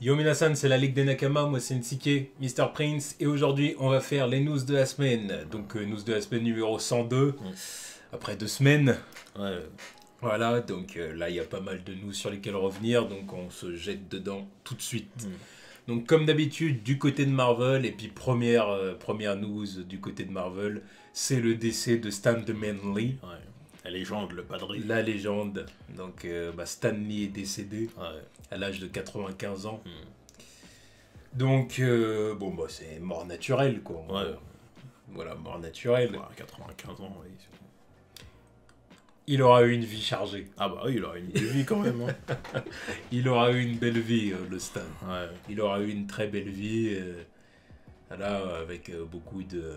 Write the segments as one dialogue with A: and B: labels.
A: Yo Minasan, c'est la Ligue des Nakama, moi c'est Nsike, Mr. Prince, et aujourd'hui on va faire les news de la semaine. Donc news de la semaine numéro 102, après 2 semaines.
B: Ouais.
A: Voilà, donc là il y a pas mal de news sur lesquelles revenir, donc on se jette dedans tout de suite. Donc comme d'habitude, du côté de Marvel, et puis première news du côté de Marvel, c'est le décès de Stan de Manley.
B: Ouais. La légende, le padré.
A: La légende. Donc Stan Lee est décédé
B: Ouais.
A: à l'âge de 95 ans. Donc, c'est mort naturelle, quoi.
B: Ouais.
A: Voilà, mort naturelle.
B: Ouais, 95 ans, oui.
A: Il aura eu une vie chargée.
B: Ah bah oui, il aura une vie quand même. Hein.
A: Il aura eu une belle vie, le Stan.
B: Ouais.
A: Il aura eu une très belle vie. Voilà, avec beaucoup de...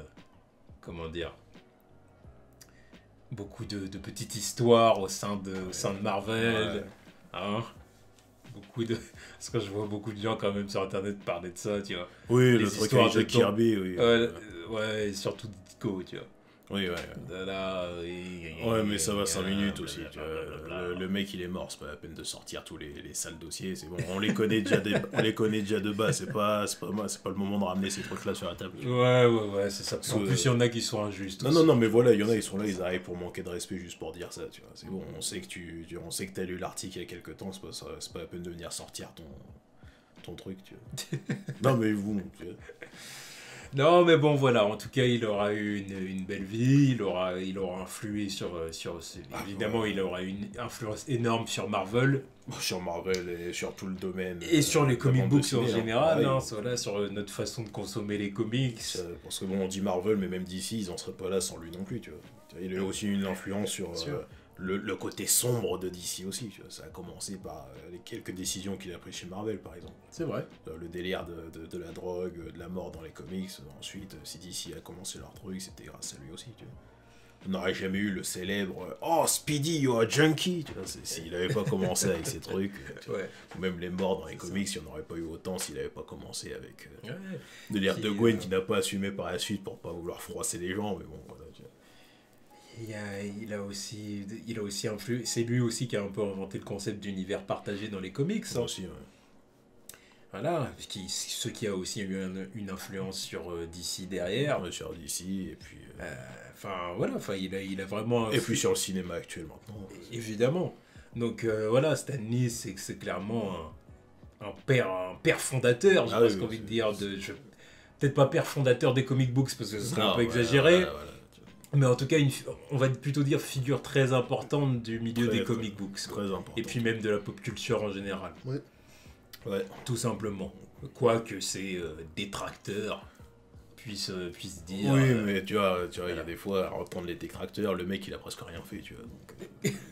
A: Comment dire, beaucoup de petites histoires au sein de Marvel.
B: Ouais.
A: Hein, beaucoup de... Parce que je vois beaucoup de gens quand même sur Internet parler de ça, tu vois.
B: Oui,
A: Les
B: le truc
A: histoires
B: avec Jack
A: de
B: Kirby, oui.
A: Ouais, et surtout Ditko, tu vois.
B: Oui, ouais. Ouais, mais ça va 5 minutes aussi. Tu vois. Le mec, il est mort, c'est pas la peine de sortir tous les sales dossiers. C'est bon, on les connaît déjà de base. C'est pas le moment de ramener ces trucs-là sur la table.
A: Ouais, c'est ça. En plus, il y en a qui sont injustes.
B: Non, mais voilà, il y en a, ils sont là, ils arrivent pour manquer de respect juste pour dire ça, tu vois. C'est bon, on sait que t'as lu l'article il y a quelques temps, c'est pas la peine de venir sortir ton truc, tu vois. Non, mais vous, tu vois.
A: Non, mais bon, voilà. En tout cas, il aura eu une belle vie. Il aura influé évidemment,
B: ouais.
A: il aura eu une influence énorme sur Marvel.
B: Sur Marvel et sur tout le domaine.
A: Et sur les
B: de la
A: comic
B: bande
A: books
B: dessinée,
A: en général.
B: Ouais.
A: Voilà, sur notre façon de consommer les comics.
B: Parce que bon, on dit Marvel, mais même DC, ils en seraient pas là sans lui non plus, tu vois. Il a aussi une influence sur le côté sombre de DC aussi, tu vois. Ça a commencé par les quelques décisions qu'il a prises chez Marvel, par exemple.
A: C'est vrai.
B: Le délire de la drogue, de la mort dans les comics. Ensuite, si DC a commencé leur truc, c'était grâce à lui aussi, tu vois. On n'aurait jamais eu le célèbre Oh Speedy, you're a junkie, tu vois, s'il avait pas commencé avec ces trucs,
A: Ouais.
B: ou même les morts dans les comics, il n'y en aurait pas eu autant s'il avait pas commencé avec
A: Ouais.
B: de l'ère de Gwen qui n'a pas assumé par la suite pour pas vouloir froisser les gens, mais bon, voilà. Tu vois.
A: Il a aussi influé. C'est lui aussi qui a un peu inventé le concept d'univers partagé dans les comics.
B: Ça aussi, ouais.
A: Voilà, ce qui a aussi eu une influence sur DC derrière.
B: Ouais, sur DC, et puis.
A: Il a vraiment.
B: Et puis sur le cinéma actuel maintenant.
A: Évidemment. Donc voilà, Stan Lee, c'est clairement un père fondateur, j'ai presque envie de dire. Peut-être pas père fondateur des comic books, parce que ce serait un peu exagéré.
B: Voilà.
A: Mais en tout cas, on va plutôt dire figure très importante du milieu des comic books.
B: Très important.
A: Et puis même de la pop culture en général.
B: Ouais.
A: Tout simplement. Quoique ces détracteurs puissent dire...
B: Oui, mais tu vois, il y a des fois, à entendre les détracteurs, le mec, il a presque rien fait, tu vois. Donc,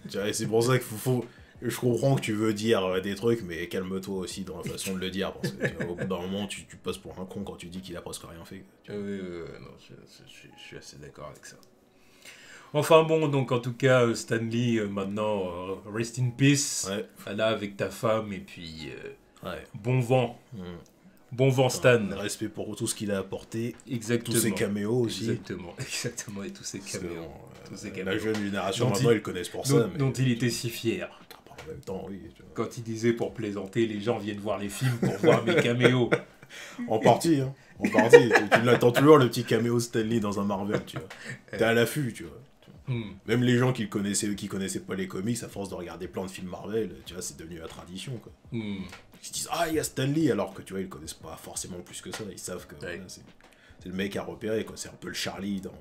B: tu vois, c'est pour ça qu'il faut... Je comprends que tu veux dire des trucs, mais calme-toi aussi dans la façon de le dire, parce que tu vois, au bout d'un moment, tu passes pour un con quand tu dis qu'il a presque rien fait.
A: Non, je suis assez d'accord avec ça. Enfin bon, donc en tout cas, Stan Lee, maintenant, rest in peace.
B: Ouais.
A: Là, avec ta femme, et puis
B: Ouais.
A: bon vent. Bon vent, Stan.
B: Respect pour tout ce qu'il a apporté.
A: Exactement.
B: Tous ses caméos aussi.
A: Exactement, et tous ses caméos.
B: La jeune génération, maintenant, ils le connaissent pour ça.
A: Dont il était si fier.
B: En même temps, oui. Tu vois.
A: Quand il disait pour plaisanter, les gens viennent voir les films pour voir mes caméos.
B: En partie, hein. En partie. Tu l'attends toujours, le petit caméo Stanley dans un Marvel, tu vois. T'es à l'affût, tu vois. Même les gens qui connaissaient pas les comics, à force de regarder plein de films Marvel, tu vois, c'est devenu la tradition, quoi. Ils se disent, ah, il y a Stanley, alors que, tu vois, ils connaissent pas forcément plus que ça. Ils savent que voilà, c'est le mec à repérer, quoi. C'est un peu le Charlie dans...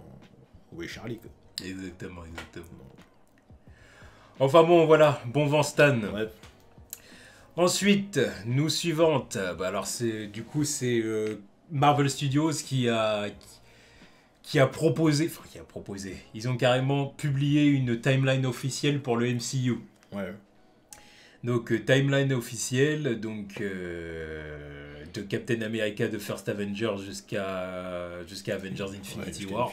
B: Où est Charlie, quoi.
A: Exactement. Enfin bon, voilà, bon vent Stan.
B: Ouais.
A: Ensuite, news suivante. Alors c'est Marvel Studios qui a proposé. Ils ont carrément publié une timeline officielle pour le MCU.
B: Ouais.
A: Donc timeline officielle, de Captain America de First Avenger jusqu'à Avengers Infinity War.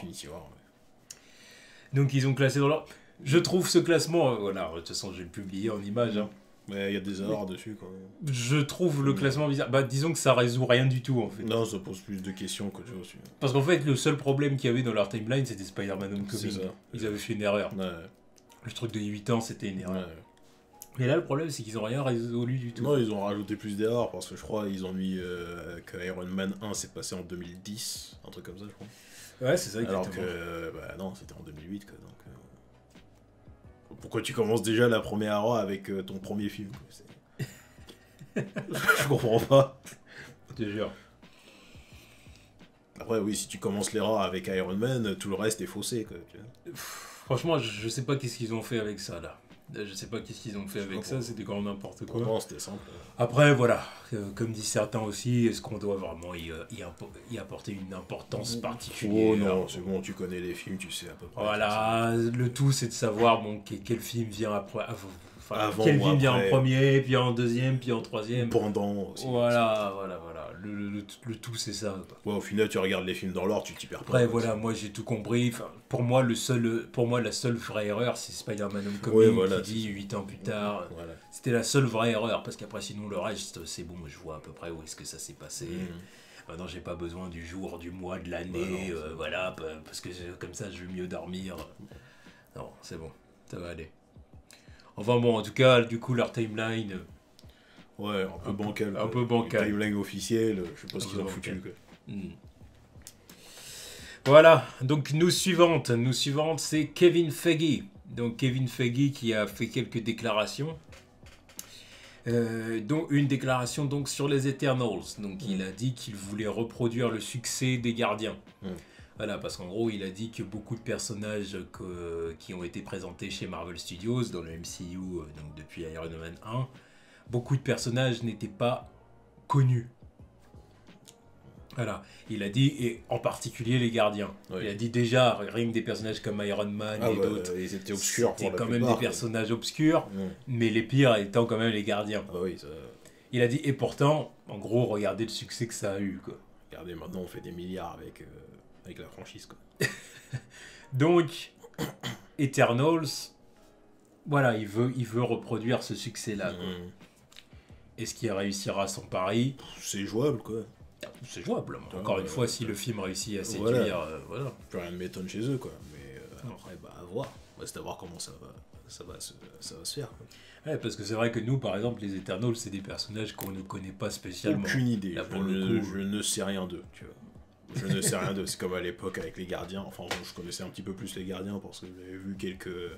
A: Donc ils ont classé dans leur... Je trouve ce classement, voilà, de toute façon je vais le publier en image. Hein.
B: Mais il y a des erreurs dessus, quoi.
A: Je trouve le classement bizarre. Disons que ça résout rien du tout, en fait.
B: Non, ça pose plus de questions que chose.
A: Parce qu'en fait, le seul problème qu'il y avait dans leur timeline, c'était Spider-Man Homecoming. Ils avaient fait une erreur.
B: Ouais.
A: Le truc de 8 ans, c'était une erreur.
B: Ouais.
A: Mais là, le problème, c'est qu'ils ont rien résolu du tout.
B: Non, ils ont rajouté plus d'erreurs parce que je crois ils ont mis que Iron Man 1 s'est passé en 2010, un truc comme ça, je crois.
A: Ouais, c'est ça,
B: exactement. Alors que, bah non, c'était en 2008, quoi, donc... Pourquoi tu commences déjà la première era avec ton premier film, quoi, je comprends pas.
A: Je te jure.
B: Après, oui, si tu commences l'era avec Iron Man, tout le reste est faussé, quoi.
A: Franchement, je sais pas qu'est-ce qu'ils ont fait avec ça, là. Je sais pas qu'est-ce qu'ils ont fait avec ça, c'était quand n'importe quoi.
B: Non, c'était simple.
A: Après, voilà, comme disent certains aussi, est-ce qu'on doit vraiment y apporter une importance particulière?
B: Oh non, c'est bon, tu connais les films, tu sais à peu près.
A: Voilà, le tout c'est de savoir bon, quel film vient après.
B: Avant
A: quel film vient en premier, puis en deuxième, puis en troisième.
B: Pendant aussi.
A: Voilà. Le tout, c'est ça.
B: Ouais, au final, tu regardes les films dans l'ordre, tu t'y perds pas.
A: Après, voilà, moi j'ai tout compris. Enfin, pour moi, la seule vraie erreur, c'est Spider-Man Homecoming qui dit 8 ans plus tard. Voilà. C'était la seule vraie erreur, parce qu'après, sinon, le reste, c'est bon, je vois à peu près où est-ce que ça s'est passé. Maintenant, j'ai pas besoin du jour, du mois, de l'année, voilà, parce que comme ça, je vais mieux dormir. Non, c'est bon, ça va aller. Enfin bon, en tout cas, du coup, leur timeline...
B: Ouais, un peu bancal.
A: Un peu bancal.
B: Timeline officielle, je sais pas ce qu'ils ont foutu. Quoi.
A: Voilà, donc nous suivante, c'est Kevin Feige. Donc Kevin Feige qui a fait quelques déclarations. Dont une déclaration donc sur les Eternals. Donc il a dit qu'il voulait reproduire le succès des Gardiens. Voilà, parce qu'en gros, il a dit que beaucoup de personnages qui ont été présentés chez Marvel Studios, dans le MCU, donc depuis Iron Man 1, beaucoup de personnages n'étaient pas connus. Voilà, il a dit, et en particulier les gardiens. Oui. Il a dit déjà, rien que des personnages comme Iron Man et d'autres,
B: ils étaient obscurs.
A: C'était quand même des personnages obscurs, mais les pires étant quand même les gardiens.
B: Oui, ça...
A: Il a dit, et pourtant, en gros, regardez le succès que ça a eu. Quoi.
B: Regardez, maintenant on fait des milliards avec la franchise. Quoi.
A: Donc, Eternals, voilà, il veut reproduire ce succès-là. Est-ce qu'il réussira son pari?
B: C'est jouable, quoi.
A: C'est jouable. Encore une fois, si le film réussit à séduire, voilà.
B: Plus rien ne m'étonne chez eux, quoi. Mais après, à voir. C'est à voir comment ça va se faire. Quoi.
A: Ouais, parce que c'est vrai que nous, par exemple, les Eternals, c'est des personnages qu'on ne connaît pas spécialement.
B: Aucune idée. Là, je ne sais rien d'eux, tu vois. Je ne sais rien d'eux. C'est comme à l'époque avec les Gardiens. Enfin, je connaissais un petit peu plus les Gardiens parce que j'avais vu quelques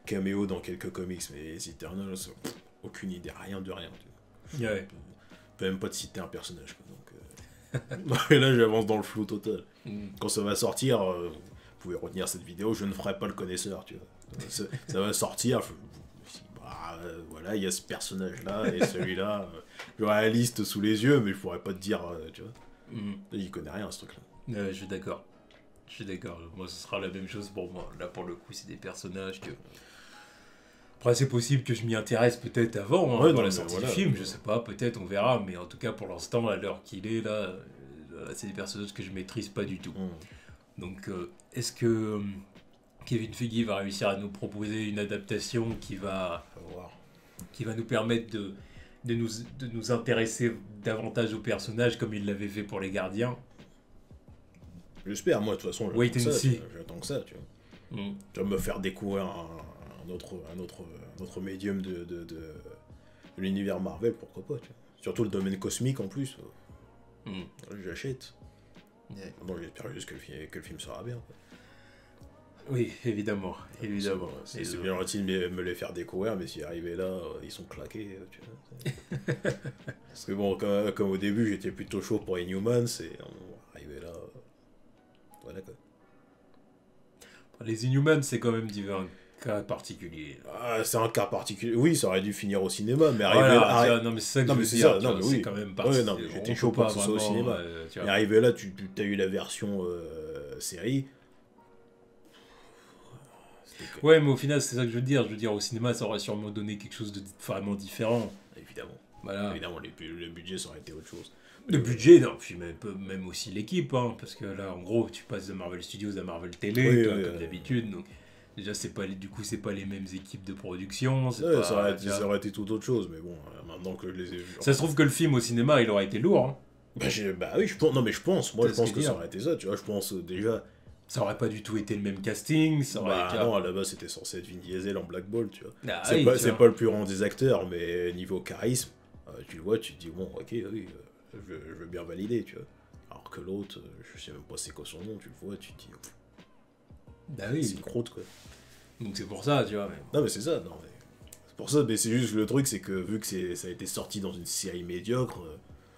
B: caméos dans quelques comics. Mais les Eternals, aucune idée. Rien de rien. Tu vois.
A: Ouais.
B: Je peux même pas te citer un personnage, quoi. Et là, j'avance dans le flou total. Quand ça va sortir, vous pouvez retenir cette vidéo, je ne ferai pas le connaisseur, tu vois. Ça va sortir, voilà, il y a ce personnage-là et celui-là. J'aurai la liste sous les yeux, mais je pourrais pas te dire, tu vois. Là, j'y connais rien, ce truc-là.
A: Je suis d'accord. Moi, ce sera la même chose pour moi. Là, pour le coup, c'est des personnages que... Après, c'est possible que je m'y intéresse peut-être avant, dans la sortie du film, je sais pas, peut-être, on verra, mais en tout cas, pour l'instant, à l'heure qu'il est, là, c'est des personnages que je maîtrise pas du tout. Donc, est-ce que Kevin Feige va réussir à nous proposer une adaptation qui va nous permettre de nous intéresser davantage aux personnages comme il l'avait fait pour les Gardiens?
B: J'espère, moi, de toute façon, j'attends que ça, tu vois. Tu vas me faire découvrir un autre médium de l'univers Marvel, pourquoi pas, tu vois. Surtout le domaine cosmique en plus. J'achète. Bon, j'espère juste que le film sera bien. Quoi.
A: Oui, évidemment.
B: C'est bien gentil de me les faire découvrir, mais s'ils arrivaient là, ils sont claqués, tu vois. Parce que bon, comme au début, j'étais plutôt chaud pour Inhumans, et on arrivait là... Voilà, quoi.
A: Les Inhumans, c'est quand même un cas particulier.
B: C'est un cas particulier. Oui, ça aurait dû finir au cinéma, mais
A: non, mais c'est ça que je veux dire.
B: Non, mais oui.
A: C'est quand même particulier.
B: Ouais, j'étais chaud pour que ce soit au cinéma. Mais arrivé là, tu as eu la version série.
A: Ouais, mais au final, c'est ça que je veux dire. Je veux dire, au cinéma, ça aurait sûrement donné quelque chose de vraiment différent.
B: Évidemment.
A: Voilà.
B: Évidemment, le budget, ça aurait été autre chose.
A: Le budget, non, puis même aussi l'équipe, parce que là, en gros, tu passes de Marvel Studios à Marvel Télé, comme d'habitude, donc déjà, c'est pas les mêmes équipes de production.
B: Ça aurait été tout autre chose, mais bon, maintenant que je les ai vus...
A: Ça se trouve que le film au cinéma, il aurait été lourd,
B: oui, je pense que ça aurait été ça, tu vois, je pense déjà,
A: Ça aurait pas du tout été le même casting. Ça aurait
B: Bah non, à la base c'était censé être Vin Diesel en Black Ball, tu vois.
A: Ah,
B: C'est
A: oui,
B: pas le plus grand des acteurs, mais niveau charisme, tu le vois, tu te dis, bon, ok, oui, je veux bien valider, tu vois. Alors que l'autre, je sais même pas c'est quoi son nom, tu le vois, tu te dis,
A: bah oui.
B: c'est une croûte, quoi.
A: Donc c'est pour ça, tu vois.
B: Non, mais c'est ça, non, mais... C'est pour ça, mais c'est juste le truc, c'est que vu que ça a été sorti dans une série médiocre,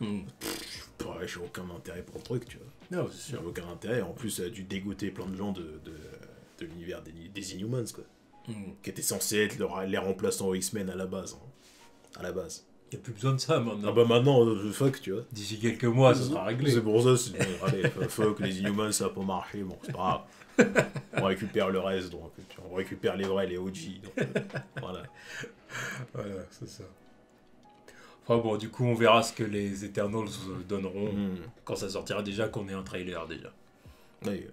B: j'ai aucun intérêt pour le truc, tu vois.
A: Non, c'est sûr.
B: J'ai aucun intérêt. En plus, ça a dû dégoûter plein de gens de l'univers des Inhumans, quoi. Qui étaient censés être les remplaçants aux X-Men à la base. Hein. À la base.
A: Il n'y a plus besoin de ça maintenant.
B: Ah bah maintenant, fuck, tu vois.
A: D'ici quelques mois, ça sera réglé.
B: C'est pour ça, allez, fuck, les Inhumans, ça a pas marché, bon, c'est pas grave. On récupère le reste, donc, on récupère les vrais, les OG, donc, voilà.
A: Voilà, c'est ça. Enfin bon, du coup, on verra ce que les Eternals donneront quand ça sortira, déjà qu'on ait un trailer, déjà.
B: Oui.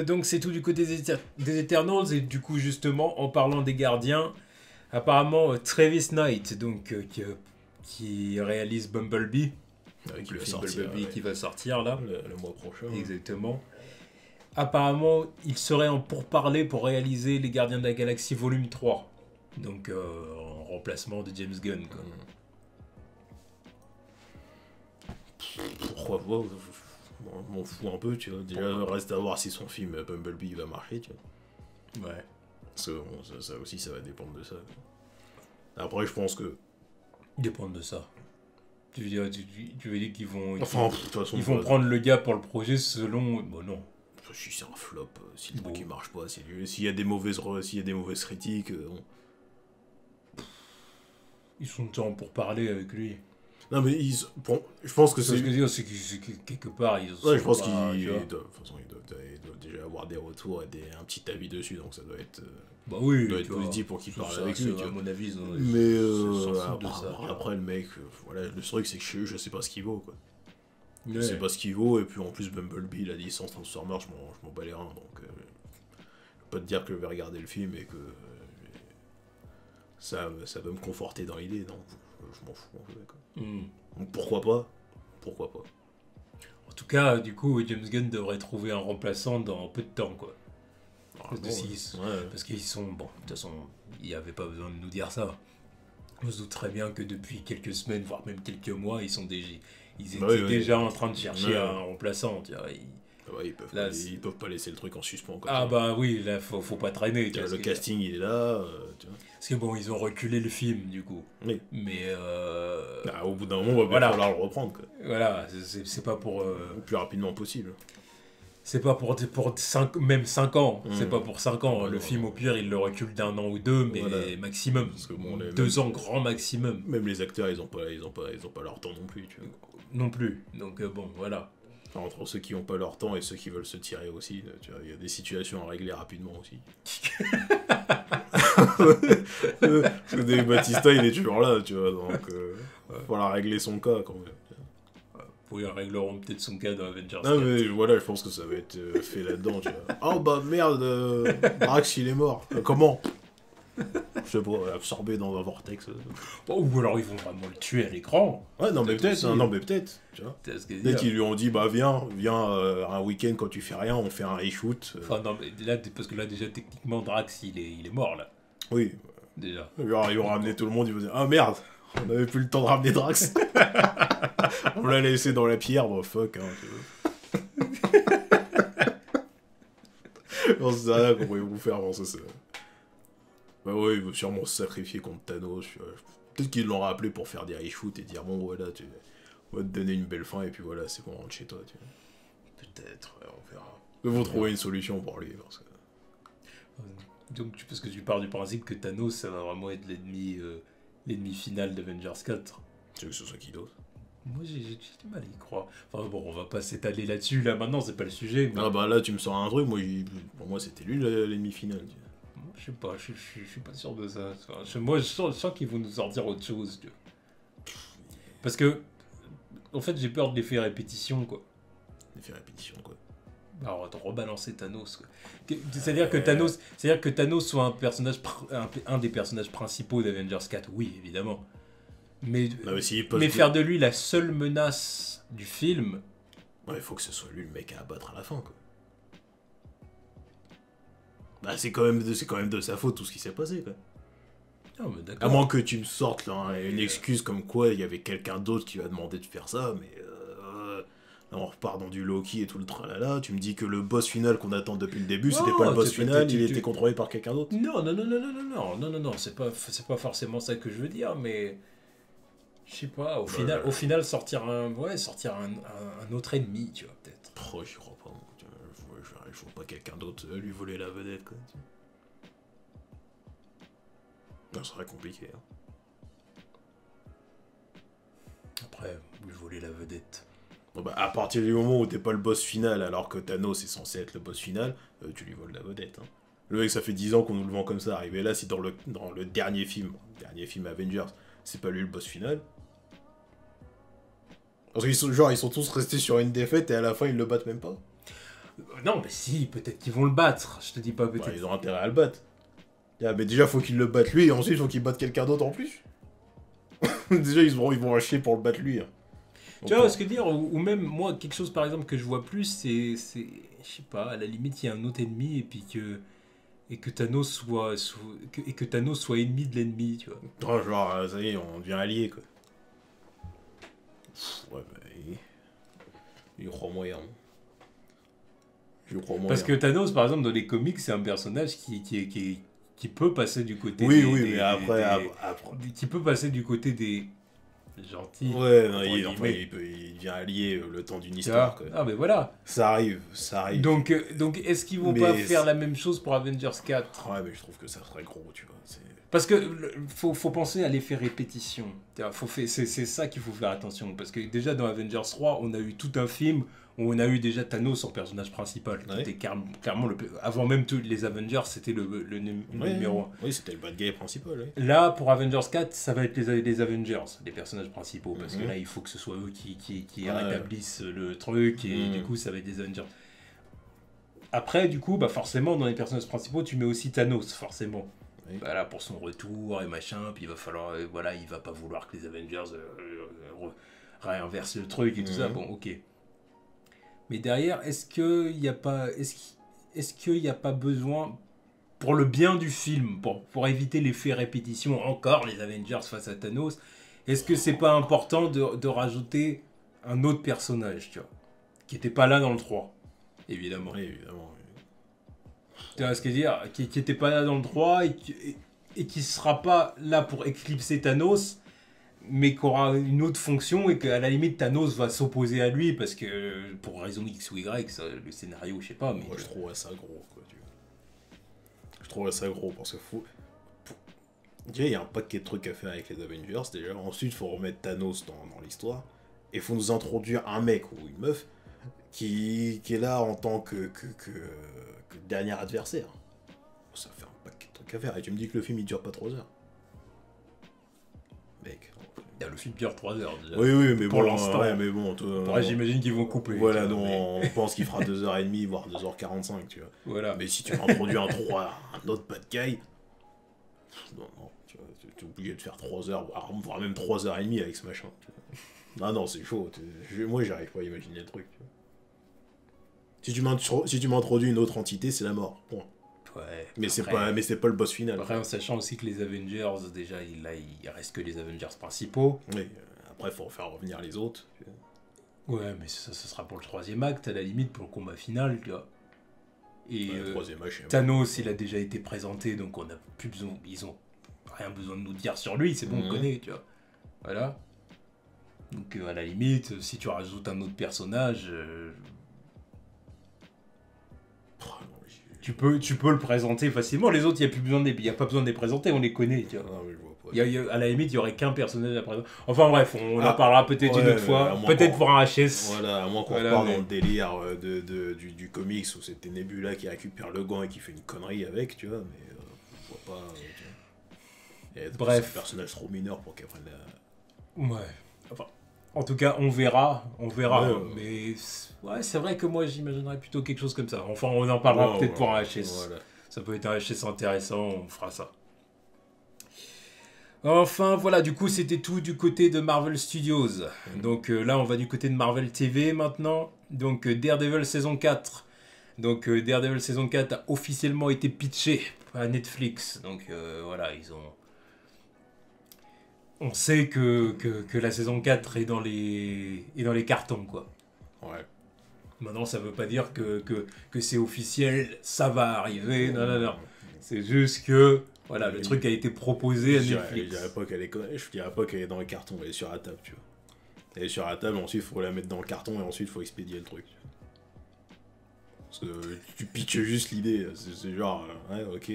A: Donc c'est tout du côté des Eternals, et du coup, justement, en parlant des gardiens, apparemment, Travis Knight, donc, qui réalise Bumblebee,
B: Qui
A: le
B: va
A: film
B: sortir,
A: Bumblebee qui va sortir, là.
B: Le mois prochain.
A: Exactement. Apparemment, il serait en pourparlers pour réaliser Les Gardiens de la Galaxie Volume 3. Donc, en remplacement de James Gunn, quoi.
B: Pourquoi pas je m'en fous un peu, tu vois. Déjà, reste à voir si son film Bumblebee va marcher, tu vois.
A: Ouais.
B: Parce que bon, ça aussi, ça va dépendre de ça. Quoi. Après, je pense que...
A: Dépendre de ça. Tu veux dire qu'ils vont...
B: Enfin, de toute façon...
A: Ils vont prendre le gars pour le projet selon... Bon, non.
B: Si c'est un flop, si le truc il marche pas, s'il y a des mauvaises critiques...
A: Ils sont temps pour parler avec lui.
B: Non mais je pense que
A: c'est... Ce que je veux dire, c'est que quelque part, ils...
B: Ouais, je pense qu'ils doivent déjà avoir des retours et un petit avis dessus, donc ça doit être...
A: Bah oui,
B: doit être positif pour qu'ils parlent avec
A: lui, à mon avis.
B: Mais après, le mec, voilà, le truc c'est que je sais pas ce qu'il vaut, quoi. Ouais. Je sais pas ce qu'il vaut, et puis en plus Bumblebee, la licence Transformers, je m'en bats les reins, donc... je peux pas te dire que je vais regarder le film et que... ça va me conforter dans l'idée, non. Je m'en fous, en fait, quoi. Donc pourquoi pas.
A: En tout cas, du coup, James Gunn devrait trouver un remplaçant dans peu de temps, quoi. Parce qu'ils sont... Bon, de toute façon, il n'y avait pas besoin de nous dire ça. On se doute très bien que depuis quelques semaines, voire même quelques mois, ils étaient déjà en train de chercher un remplaçant, tu vois.
B: Ils peuvent pas laisser le truc en suspens.
A: Ah bah oui, là, faut pas traîner.
B: Le casting, il est là. Tu vois.
A: Parce que bon, ils ont reculé le film, du coup.
B: Oui.
A: Mais...
B: au bout d'un moment, il va bien falloir le reprendre, quoi.
A: Voilà, c'est pas pour...
B: Le plus rapidement possible.
A: C'est pas pour 5 ans. C'est pas pour 5 ans. Le film, au pire, il le recule d'1 an ou 2, mais maximum. Parce que bon, 2 ans grand maximum.
B: Même les acteurs, ils ont pas leur temps non plus, tu vois.
A: Non plus. Donc bon, voilà.
B: Enfin, entre ceux qui n'ont pas leur temps et ceux qui veulent se tirer aussi, tu vois, il y a des situations à régler rapidement aussi. Parce que Dave Bautista, il est toujours là, tu vois, donc il va falloir régler son cas quand même.
A: Ils régleront peut-être son cas dans Avengers 4.
B: Non mais voilà, je pense que ça va être fait là-dedans, tu vois. Oh bah merde, Drax il est mort. Comment ? Je sais pas, absorbé dans un vortex.
A: Ou alors ils vont vraiment le tuer à l'écran.
B: Ouais, non mais peut-être, tu vois. Peut-être qu'ils lui ont dit, bah viens un week-end quand tu fais rien, on fait un reshoot.
A: Enfin non, mais là, parce que là déjà techniquement Drax il est mort là.
B: Oui.
A: Déjà.
B: Ils vont ramener tout le monde, ils vont dire, ah merde, on avait plus le temps de ramener Drax. On l'a laissé dans la pierre, bon fuck, hein, tu vois. On sait rien comment ils vont faire avant ça. Bah ouais, il veut sûrement se sacrifier contre Thanos. Peut-être qu'ils l'ont rappelé pour faire des reshoots et dire bon voilà, on va te donner une belle fin et puis voilà, c'est bon, rentre chez toi. Tu vois.
A: Peut-être, on verra.
B: Ils vont trouver une solution pour lui. Parce que...
A: Donc parce que tu pars du principe que Thanos ça va vraiment être l'ennemi final d'Avengers 4.
B: Tu veux que ce soit qui d'autre ?
A: Moi j'ai du mal à y croire. Enfin bon, on va pas s'étaler là-dessus, là maintenant c'est pas le sujet. Mais...
B: Ah bah là tu me sors un truc, pour moi c'était lui l'ennemi final. Tu vois.
A: Je sais pas, je suis pas sûr de ça. Moi je sens qu'ils vont nous sortir autre chose. Tu vois. Parce que, en fait j'ai peur de l'effet répétition quoi.
B: L'effet répétition quoi.
A: Alors, de rebalancer Thanos. Quoi. C'est-à-dire que Thanos soit un des personnages principaux d'Avengers 4, oui, évidemment. Mais faire de lui la seule menace du film,
B: Ouais, il faut que ce soit lui le mec à abattre à la fin, quoi. Bah, c'est quand même de sa faute tout ce qui s'est passé, quoi.
A: Non, mais
B: À moins que tu me sortes là, hein, une excuse comme quoi il y avait quelqu'un d'autre qui lui a demandé de faire ça, mais là, on repart dans du Loki et tout le tralala. Tu me dis que le boss final qu'on attend depuis le début, c'était pas le boss final, il était contrôlé par quelqu'un d'autre.
A: Non, c'est pas forcément ça que je veux dire, mais je sais pas, au final sortir un autre ennemi, tu vois, peut-être.
B: Oh, j'y crois pas. Je vois pas quelqu'un d'autre lui voler la vedette, quoi. Ça serait compliqué. Hein.
A: Après, lui voler la vedette.
B: Bon bah, à partir du moment où t'es pas le boss final, alors que Thanos est censé être le boss final, tu lui voles la vedette. Hein. Le mec, ça fait 10 ans qu'on nous le vend comme ça. Arrivé là, si dans le dernier film Avengers, c'est pas lui le boss final. Parce qu'ils sont tous restés sur une défaite et à la fin, ils le battent même pas.
A: Non, mais si, peut-être qu'ils vont le battre. Je te dis pas peut-être.
B: Ouais, ils ont intérêt à le battre. Yeah, mais déjà, faut qu'ils le battent lui, et ensuite, faut qu'ils battent quelqu'un d'autre en plus. Déjà, ils vont acheter pour le battre lui. Hein.
A: Tu vois ce que dire, ou même moi, quelque chose par exemple que je vois plus, c'est je sais pas, à la limite, il y a un autre ennemi et que Thanos soit ennemi de l'ennemi, tu vois.
B: Oh, genre, ça y est, on devient alliés, quoi. Ouais, mais... Il croit moyen.
A: Parce que Thanos, par exemple, dans les comics, c'est un personnage qui peut passer du côté
B: mais après...
A: qui peut passer du côté des gentils.
B: Ouais, non, il devient allié le temps d'une histoire, quoi.
A: Ah, mais voilà.
B: Ça arrive.
A: Donc est-ce qu'ils vont pas faire la même chose pour Avengers 4 ?
B: Ouais, mais je trouve que ça serait gros, tu vois.
A: Parce que faut penser à l'effet répétition. C'est ça qu'il faut faire attention. Parce que déjà dans Avengers 3, on a eu tout un film où on a eu déjà Thanos en personnage principal. Qui était clairement avant même tous les Avengers, c'était le numéro 1.
B: Oui, c'était le bad guy principal. Oui.
A: Là, pour Avengers 4, ça va être les Avengers, les personnages principaux. Parce que là, il faut que ce soit eux qui rétablissent le truc. Et du coup, ça va être des Avengers. Après, du coup, forcément, dans les personnages principaux, tu mets aussi Thanos, forcément. Oui. Voilà, pour son retour et machin, puis il va falloir, il va pas vouloir que les Avengers réinversent le truc et tout ça, bon, ok. Mais derrière, est-ce qu'il n'y a pas besoin, pour le bien du film, pour éviter l'effet répétition, encore les Avengers face à Thanos, est-ce que c'est pas important de rajouter un autre personnage, tu vois, qui n'était pas là dans le 3, évidemment.
B: Oui, évidemment.
A: Tu vois ce que je veux dire, qui n'était pas là dans le 3 et qui sera pas là pour éclipser Thanos, mais qui aura une autre fonction et qu'à la limite Thanos va s'opposer à lui parce que pour raison X ou Y, ça, le scénario, je sais pas. Mais
B: moi, je trouverais ça gros, quoi. Je trouverais ça gros parce que déjà, il y a un paquet de trucs à faire avec les Avengers. Déjà, ensuite, il faut remettre Thanos dans l'histoire et il faut nous introduire un mec ou une meuf qui est là en tant que dernier adversaire. Ça fait un paquet de trucs à faire. Et tu me dis que le film il dure pas 3 heures. Mec.
A: Le film dure 3 heures déjà.
B: Oui, mais
A: pour l'instant.
B: Ouais, mais bon.
A: J'imagine qu'ils vont couper.
B: Voilà, donc on pense qu'il fera 2h30, voire 2h45, tu vois. Voilà. Mais si tu introduis un autre bad guy. Non, tu vois, t'es obligé de faire 3 heures, voire même 3h30 avec ce machin. Tu vois. Non, c'est chaud. Moi, j'arrive pas à imaginer le truc. Tu vois. Si tu m'introduis une autre entité, c'est la mort. Point.
A: Ouais.
B: Mais c'est pas le boss final.
A: Après, en sachant aussi que les Avengers, déjà, il reste que les Avengers principaux.
B: Oui. Après, il faut faire revenir les autres.
A: Ouais, mais ça sera pour le 3e acte, à la limite, pour le combat final, tu vois. Et
B: le 3e acte,
A: Thanos, il a déjà été présenté, donc on a plus besoin, ils ont rien besoin de nous dire sur lui, c'est bon, on connaît, tu vois. Voilà. Donc, à la limite, si tu rajoutes un autre personnage... Tu peux le présenter facilement. Les autres, il n'y a pas besoin de les présenter, on les connaît. Tu vois.
B: Non, mais je vois pas.
A: À la limite, il n'y aurait qu'un personnage à présenter. Enfin bref, on en parlera peut-être une autre fois. Peut-être pour un HS.
B: Voilà, à moins qu'on repart dans le délire du comics où c'était Nebula qui récupère le gant et qui fait une connerie avec, tu vois. Mais je vois pas.
A: Bref.
B: C'est un personnage trop mineur pour qu'elle prenne la...
A: Ouais. Enfin, en tout cas, on verra. Mais ouais, c'est vrai que moi, j'imaginerais plutôt quelque chose comme ça. Enfin, on en parlera peut-être pour un HS. Voilà. Ça peut être un HS intéressant, on fera ça. Enfin, voilà, du coup, c'était tout du côté de Marvel Studios. Donc là, on va du côté de Marvel TV maintenant. Donc Daredevil saison 4. Donc Daredevil saison 4 a officiellement été pitché à Netflix. Donc voilà, ils ont... On sait que la saison 4 est dans les cartons, quoi.
B: Ouais.
A: Maintenant, ça veut pas dire que c'est officiel, ça va arriver. Non, non, non. C'est juste que voilà, le truc a été proposé à Netflix.
B: Je dirais pas qu'elle est dans le carton, elle est sur la table, tu vois. Elle est sur la table, ensuite il faut la mettre dans le carton et ensuite il faut expédier le truc. Parce que tu pitches juste l'idée, c'est genre, ouais, ok,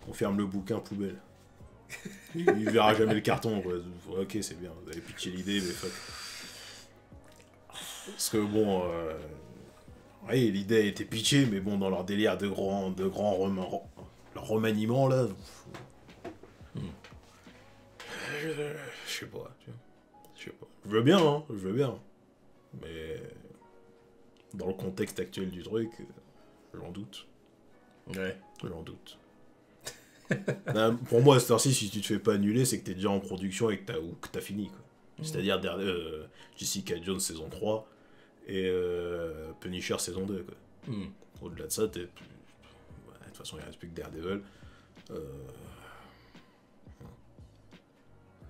B: on ferme le bouquin poubelle. Il verra jamais le carton, quoi. Ok, c'est bien, vous avez pitché l'idée, mais fuck. Parce que bon, oui, l'idée a été pitchée, mais bon, dans leur délire de grands remaniements, là... Je sais pas, tu vois. Je sais pas. Je veux bien, hein, je veux bien. Mais... Dans le contexte actuel du truc, j'en doute.
A: Ouais.
B: J'en doute. Pour moi, à cette heure-ci, si tu te fais pas annuler, c'est que t'es déjà en production et que t'as fini, quoi. C'est-à-dire Jessica Jones saison 3 et Punisher saison 2, quoi. Au-delà de ça, de toute façon, il reste plus que Daredevil.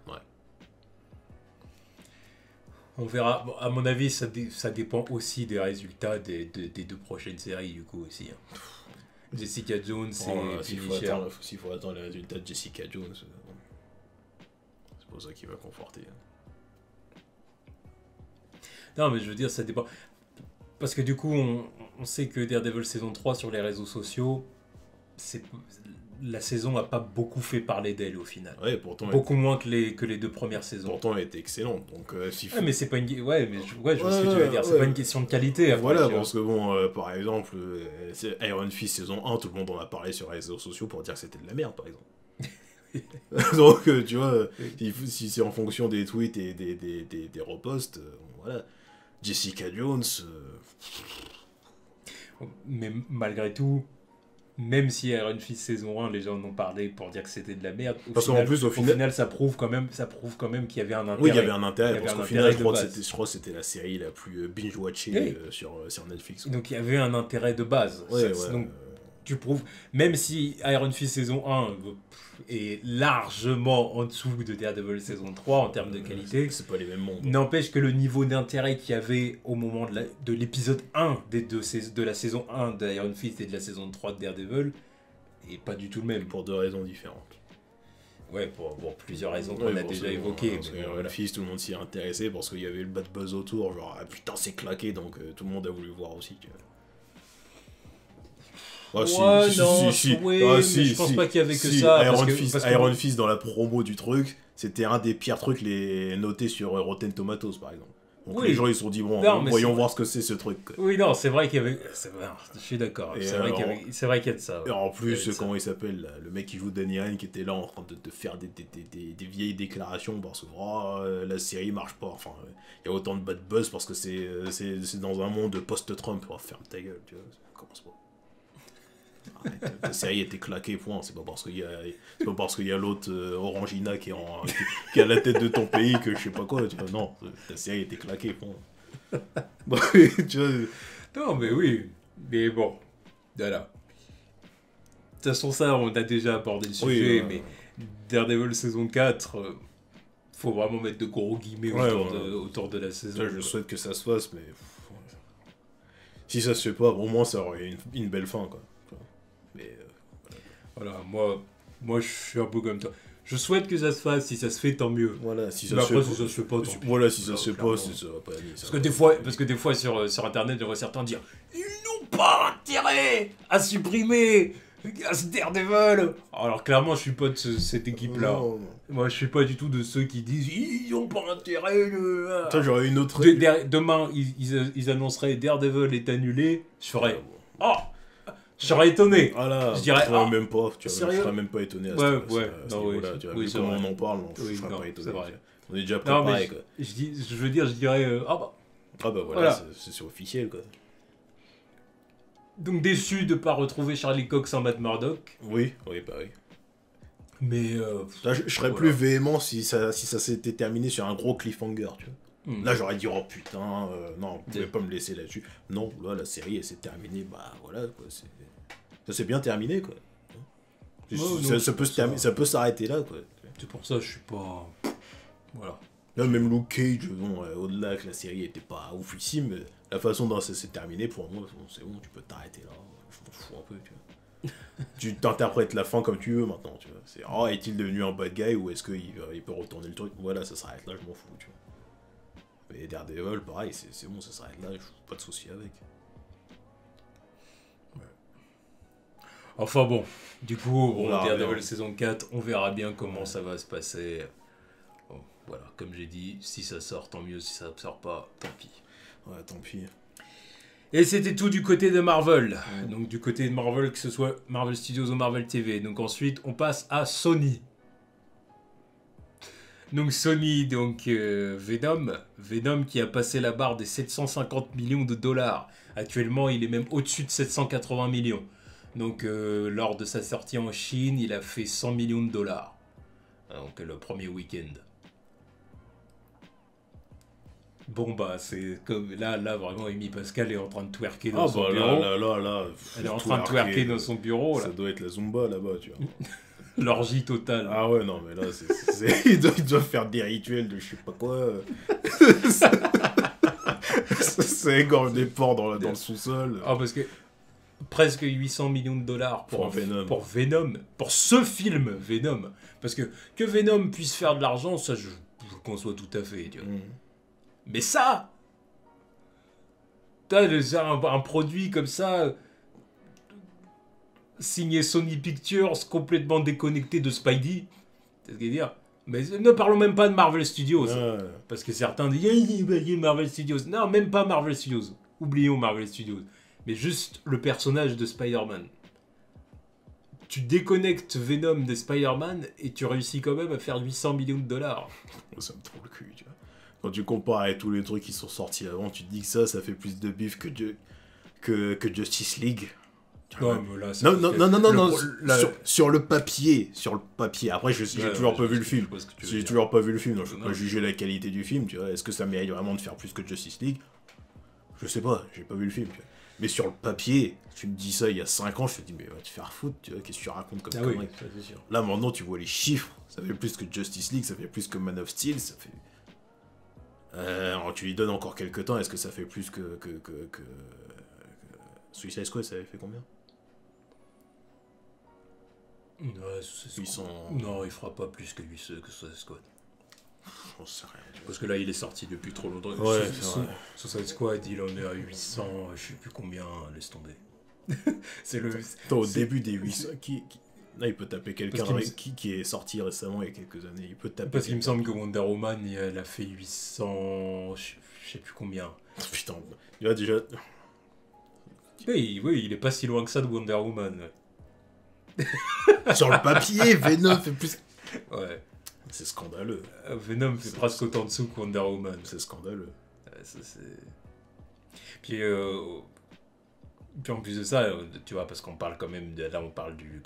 B: Ouais.
A: On verra. Bon, à mon avis, ça dépend aussi des résultats des deux prochaines séries, du coup, aussi. Hein. Jessica Jones et Punisher.
B: S'il faut attendre les résultats de Jessica Jones, c'est pour ça qu'il va conforter.
A: Non, mais je veux dire, ça dépend. Parce que du coup, on sait que Daredevil saison 3 sur les réseaux sociaux, la saison n'a pas beaucoup fait parler d'elle au final.
B: Ouais, pourtant.
A: Beaucoup moins que les deux premières saisons.
B: Pourtant, elle était excellente. Donc,
A: ouais, mais c'est pas une. Ouais, mais je vois ce que tu veux dire. C'est pas une question de qualité. Après,
B: voilà, parce que bon, par exemple, Iron Fist saison 1, tout le monde en a parlé sur les réseaux sociaux pour dire que c'était de la merde, par exemple. Donc, tu vois, si c'est en fonction des tweets et des reposts, voilà. Jessica Jones.
A: Mais malgré tout, même si Iron Fist saison 1, les gens en ont parlé pour dire que c'était de la merde. Au final, ça prouve quand même qu'il y avait un intérêt.
B: Oui, il y avait un intérêt, parce qu'au final, je crois que c'était la série la plus binge-watchée sur Netflix. Ouais.
A: Donc il y avait un intérêt de base.
B: Ouais,
A: donc tu prouves, même si Iron Fist saison 1 est largement en dessous de Daredevil saison 3 en termes de qualité,
B: c'est pas les mêmes mondes.
A: N'empêche que le niveau d'intérêt qu'il y avait au moment de l'épisode 1 de la saison 1 d'Iron Fist et de la saison 3 de Daredevil est pas du tout le même.
B: Pour deux raisons différentes.
A: Ouais, pour plusieurs raisons qu'on a déjà évoquées.
B: Iron Fist, tout le monde s'y est intéressé parce qu'il y avait le bad buzz autour, genre ah, putain c'est claqué, donc tout le monde a voulu voir aussi. Tu vois.
A: Ah, je pense pas qu'il y avait que ça.
B: Iron Fist dans la promo du truc, c'était un des pires trucs les notés sur Rotten Tomatoes par exemple. Donc les gens ils se sont dit bon, voyons voir ce que c'est ce truc. Quoi.
A: Oui, non, c'est vrai qu'il y avait. Je suis d'accord. C'est vrai qu'il y a de ça.
B: Ouais. Et en plus, comment il s'appelle là, le mec qui joue Danny Rand qui était là en train de faire des vieilles déclarations parce que la série marche pas. Enfin, il y a autant de bad buzz parce que c'est dans un monde post-Trump. Oh, ferme ta gueule, tu vois. Ça commence pas. Arrête, ta série était claquée, point. C'est pas parce qu'il y a l'autre Orangina qui est à la tête de ton pays que je sais pas quoi. Tu vois, non, ta série était claquée, point. Tu vois,
A: non, mais oui. Mais bon, voilà. De toute façon, ça, on a déjà abordé le sujet, mais Daredevil saison 4, faut vraiment mettre de gros guillemets autour de la saison.
B: Je souhaite que ça se fasse, mais si ça se fait pas, au moins ça aurait une belle fin, quoi. Mais
A: voilà, moi je suis un peu comme toi. Je souhaite que ça se fasse, si ça se fait tant mieux.
B: Voilà, si ça
A: mais
B: se
A: après,
B: fait
A: si ça se fait pas, tant pis.
B: Voilà, si ça se fait pas, ça va pas aller.
A: Parce que des fois sur internet, je vois certains dire ils n'ont pas intérêt à supprimer Daredevil. Alors clairement, je suis pas de cette équipe-là. Non. Moi, je suis pas du tout de ceux qui disent ils n'ont pas intérêt.
B: Attends, j'aurais une autre.
A: Demain, ils annonceraient Daredevil est annulé. Je ferais je serais étonné.
B: Voilà,
A: je dirais
B: même pas. Tu vois, je serais même pas étonné à ce niveau-là. Vu comment on en parle, je serais pas étonné. On est déjà préparé.
A: Je veux dire, je dirais
B: ah bah voilà. C'est officiel quoi.
A: Donc déçu de pas retrouver Charlie Cox en Matt Murdock.
B: Oui, bah oui.
A: Mais
B: là, je serais plus véhément si ça s'était terminé sur un gros cliffhanger, tu vois. Là, j'aurais dit, oh putain, non, vous pouvez pas me laisser là-dessus. Non, là, la série, elle s'est terminée, bah voilà, quoi. Ça s'est bien terminé, quoi. Ça peut s'arrêter là, quoi.
A: C'est pour ça, je suis pas... Voilà.
B: Là, même Luke Cage, bon, au-delà que la série était pas oufissime, la façon dont ça s'est terminé, pour moi, c'est bon, tu peux t'arrêter là. Je m'en fous un peu, tu vois. Tu t'interprètes la fin comme tu veux maintenant, tu vois. C'est, oh, est-il devenu un bad guy ou est-ce qu'il peut retourner le truc? Voilà, ça s'arrête là, je m'en fous, tu vois. Mais Daredevil, pareil, c'est bon, ça s'arrête là, je pas de soucis avec.
A: Enfin bon, du coup, Daredevil saison 4, on verra bien comment ça va se passer. Bon, voilà, comme j'ai dit, si ça sort, tant mieux, si ça ne sort pas, tant pis.
B: Ouais, tant pis.
A: Et c'était tout du côté de Marvel. Donc du côté de Marvel, que ce soit Marvel Studios ou Marvel TV. Donc ensuite, on passe à Sony. Donc Sony, Venom. Venom qui a passé la barre des 750 millions de dollars. Actuellement, il est même au-dessus de 780 millions. Donc lors de sa sortie en Chine, il a fait 100 millions de dollars. Donc le premier week-end. Bon bah c'est comme là vraiment Amy Pascal est en train de twerker dans son bureau. Elle est en train de twerker dans son bureau là.
B: Ça doit être la Zumba là-bas, tu vois.
A: L'orgie totale.
B: Ah ouais non mais là ils doivent faire des rituels de je sais pas quoi. Ça égorge des porcs dans le sous-sol.
A: Ah parce que presque 800 millions de dollars pour Venom, pour ce film Venom, parce que Venom puisse faire de l'argent, ça je conçois tout à fait, tu vois. Mais ça, t'as un produit comme ça, signé Sony Pictures, complètement déconnecté de Spidey, c'est ce qu'il veut dire. Mais ne parlons même pas de Marvel Studios, parce que certains disent Marvel Studios. Non, même pas Marvel Studios. Oublions Marvel Studios. Mais juste le personnage de Spider-Man. Tu déconnectes Venom de Spider-Man et tu réussis quand même à faire 800 millions de dollars.
B: Ça me trouve le cul, tu vois. Quand tu compares avec tous les trucs qui sont sortis avant, tu te dis que ça fait plus de bif que Justice League.
A: Non, mais là,
B: non. Sur le papier. Après, j'ai toujours pas vu le film. J'ai toujours pas vu le film, donc je peux pas juger la qualité du film, tu vois. Est-ce que ça mérite vraiment de faire plus que Justice League? Je sais pas, j'ai pas vu le film, tu vois. Mais sur le papier, tu me dis ça il y a 5 ans, je te dis, mais va te faire foutre, tu vois, qu'est-ce que tu racontes comme connerie?
A: Oui, ça, c'est sûr.
B: Là, maintenant, tu vois les chiffres, ça fait plus que Justice League, ça fait plus que Man of Steel, ça fait... tu lui donnes encore quelques temps, est-ce que ça fait plus que Suicide Squad, ça avait fait combien?
A: Non, il fera pas plus que Suicide Squad.
B: J'en sais rien.
A: Parce que là, il est sorti depuis trop longtemps.
B: Ouais,
A: Suicide Squad, il en est à 800, je sais plus combien, laisse tomber. C'est le...
B: Attends, au début des 800, là, il peut taper quelqu'un qui est sorti récemment il y a quelques années. Il peut taper.
A: Parce qu'il me semble que Wonder Woman, elle a fait 800, je sais plus combien.
B: Putain, il va déjà...
A: Oui, il est pas si loin que ça de Wonder Woman.
B: Sur le papier, Venom fait plus...
A: Ouais.
B: C'est scandaleux.
A: Venom fait presque autant de sous que Wonder Woman.
B: C'est scandaleux.
A: Ça, puis en plus de ça, tu vois, parce qu'on parle quand même là, on parle du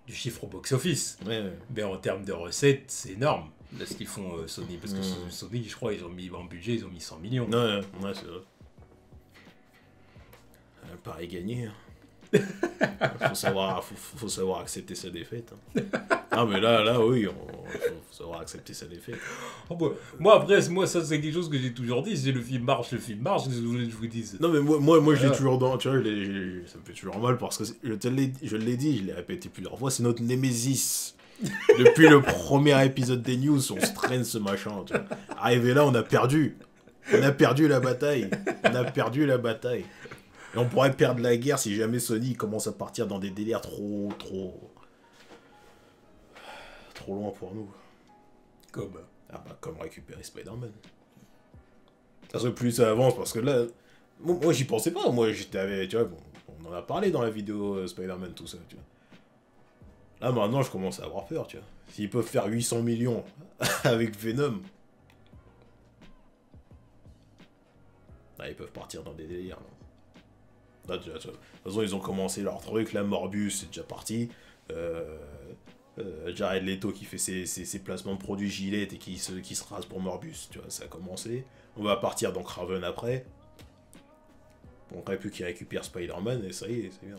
A: du chiffre au box-office.
B: Ouais.
A: Mais en termes de recettes, c'est énorme. Là, ce qu'ils font Sony, parce que Sony, je crois, ils ont mis en budget, ils ont mis 100 millions.
B: Ouais, c'est vrai. Pareil gagné. Faut savoir accepter sa défaite. Ah mais là oui, faut savoir accepter sa défaite.
A: Moi après, ça c'est quelque chose que j'ai toujours dit. Si le film marche, je vous dise.
B: Non mais moi je l'ai toujours dans, tu vois, ça me fait toujours mal parce que je l'ai dit, je l'ai répété plusieurs fois, c'est notre némésis. Depuis le premier épisode des news, on se traîne ce machin. Tu vois. Arrivé là, on a perdu la bataille. Et on pourrait perdre la guerre si jamais Sony commence à partir dans des délires trop loin pour nous. Comme récupérer Spider-Man. Parce que plus ça avance, parce que là, moi j'y pensais pas. Moi j'étais avec, tu vois, on en a parlé dans la vidéo Spider-Man, tout ça, tu vois. Là maintenant je commence à avoir peur, tu vois. S'ils peuvent faire 800 millions avec Venom, là ils peuvent partir dans des délires, non. Là, de toute façon, ils ont commencé leur truc, la Morbius, c'est déjà parti. Jared Leto qui fait ses placements de produits Gillette et qui se rase pour Morbius, tu vois, ça a commencé. On va partir dans Kraven après. On aurait pu qu'il récupère Spider-Man et ça y est, c'est bien.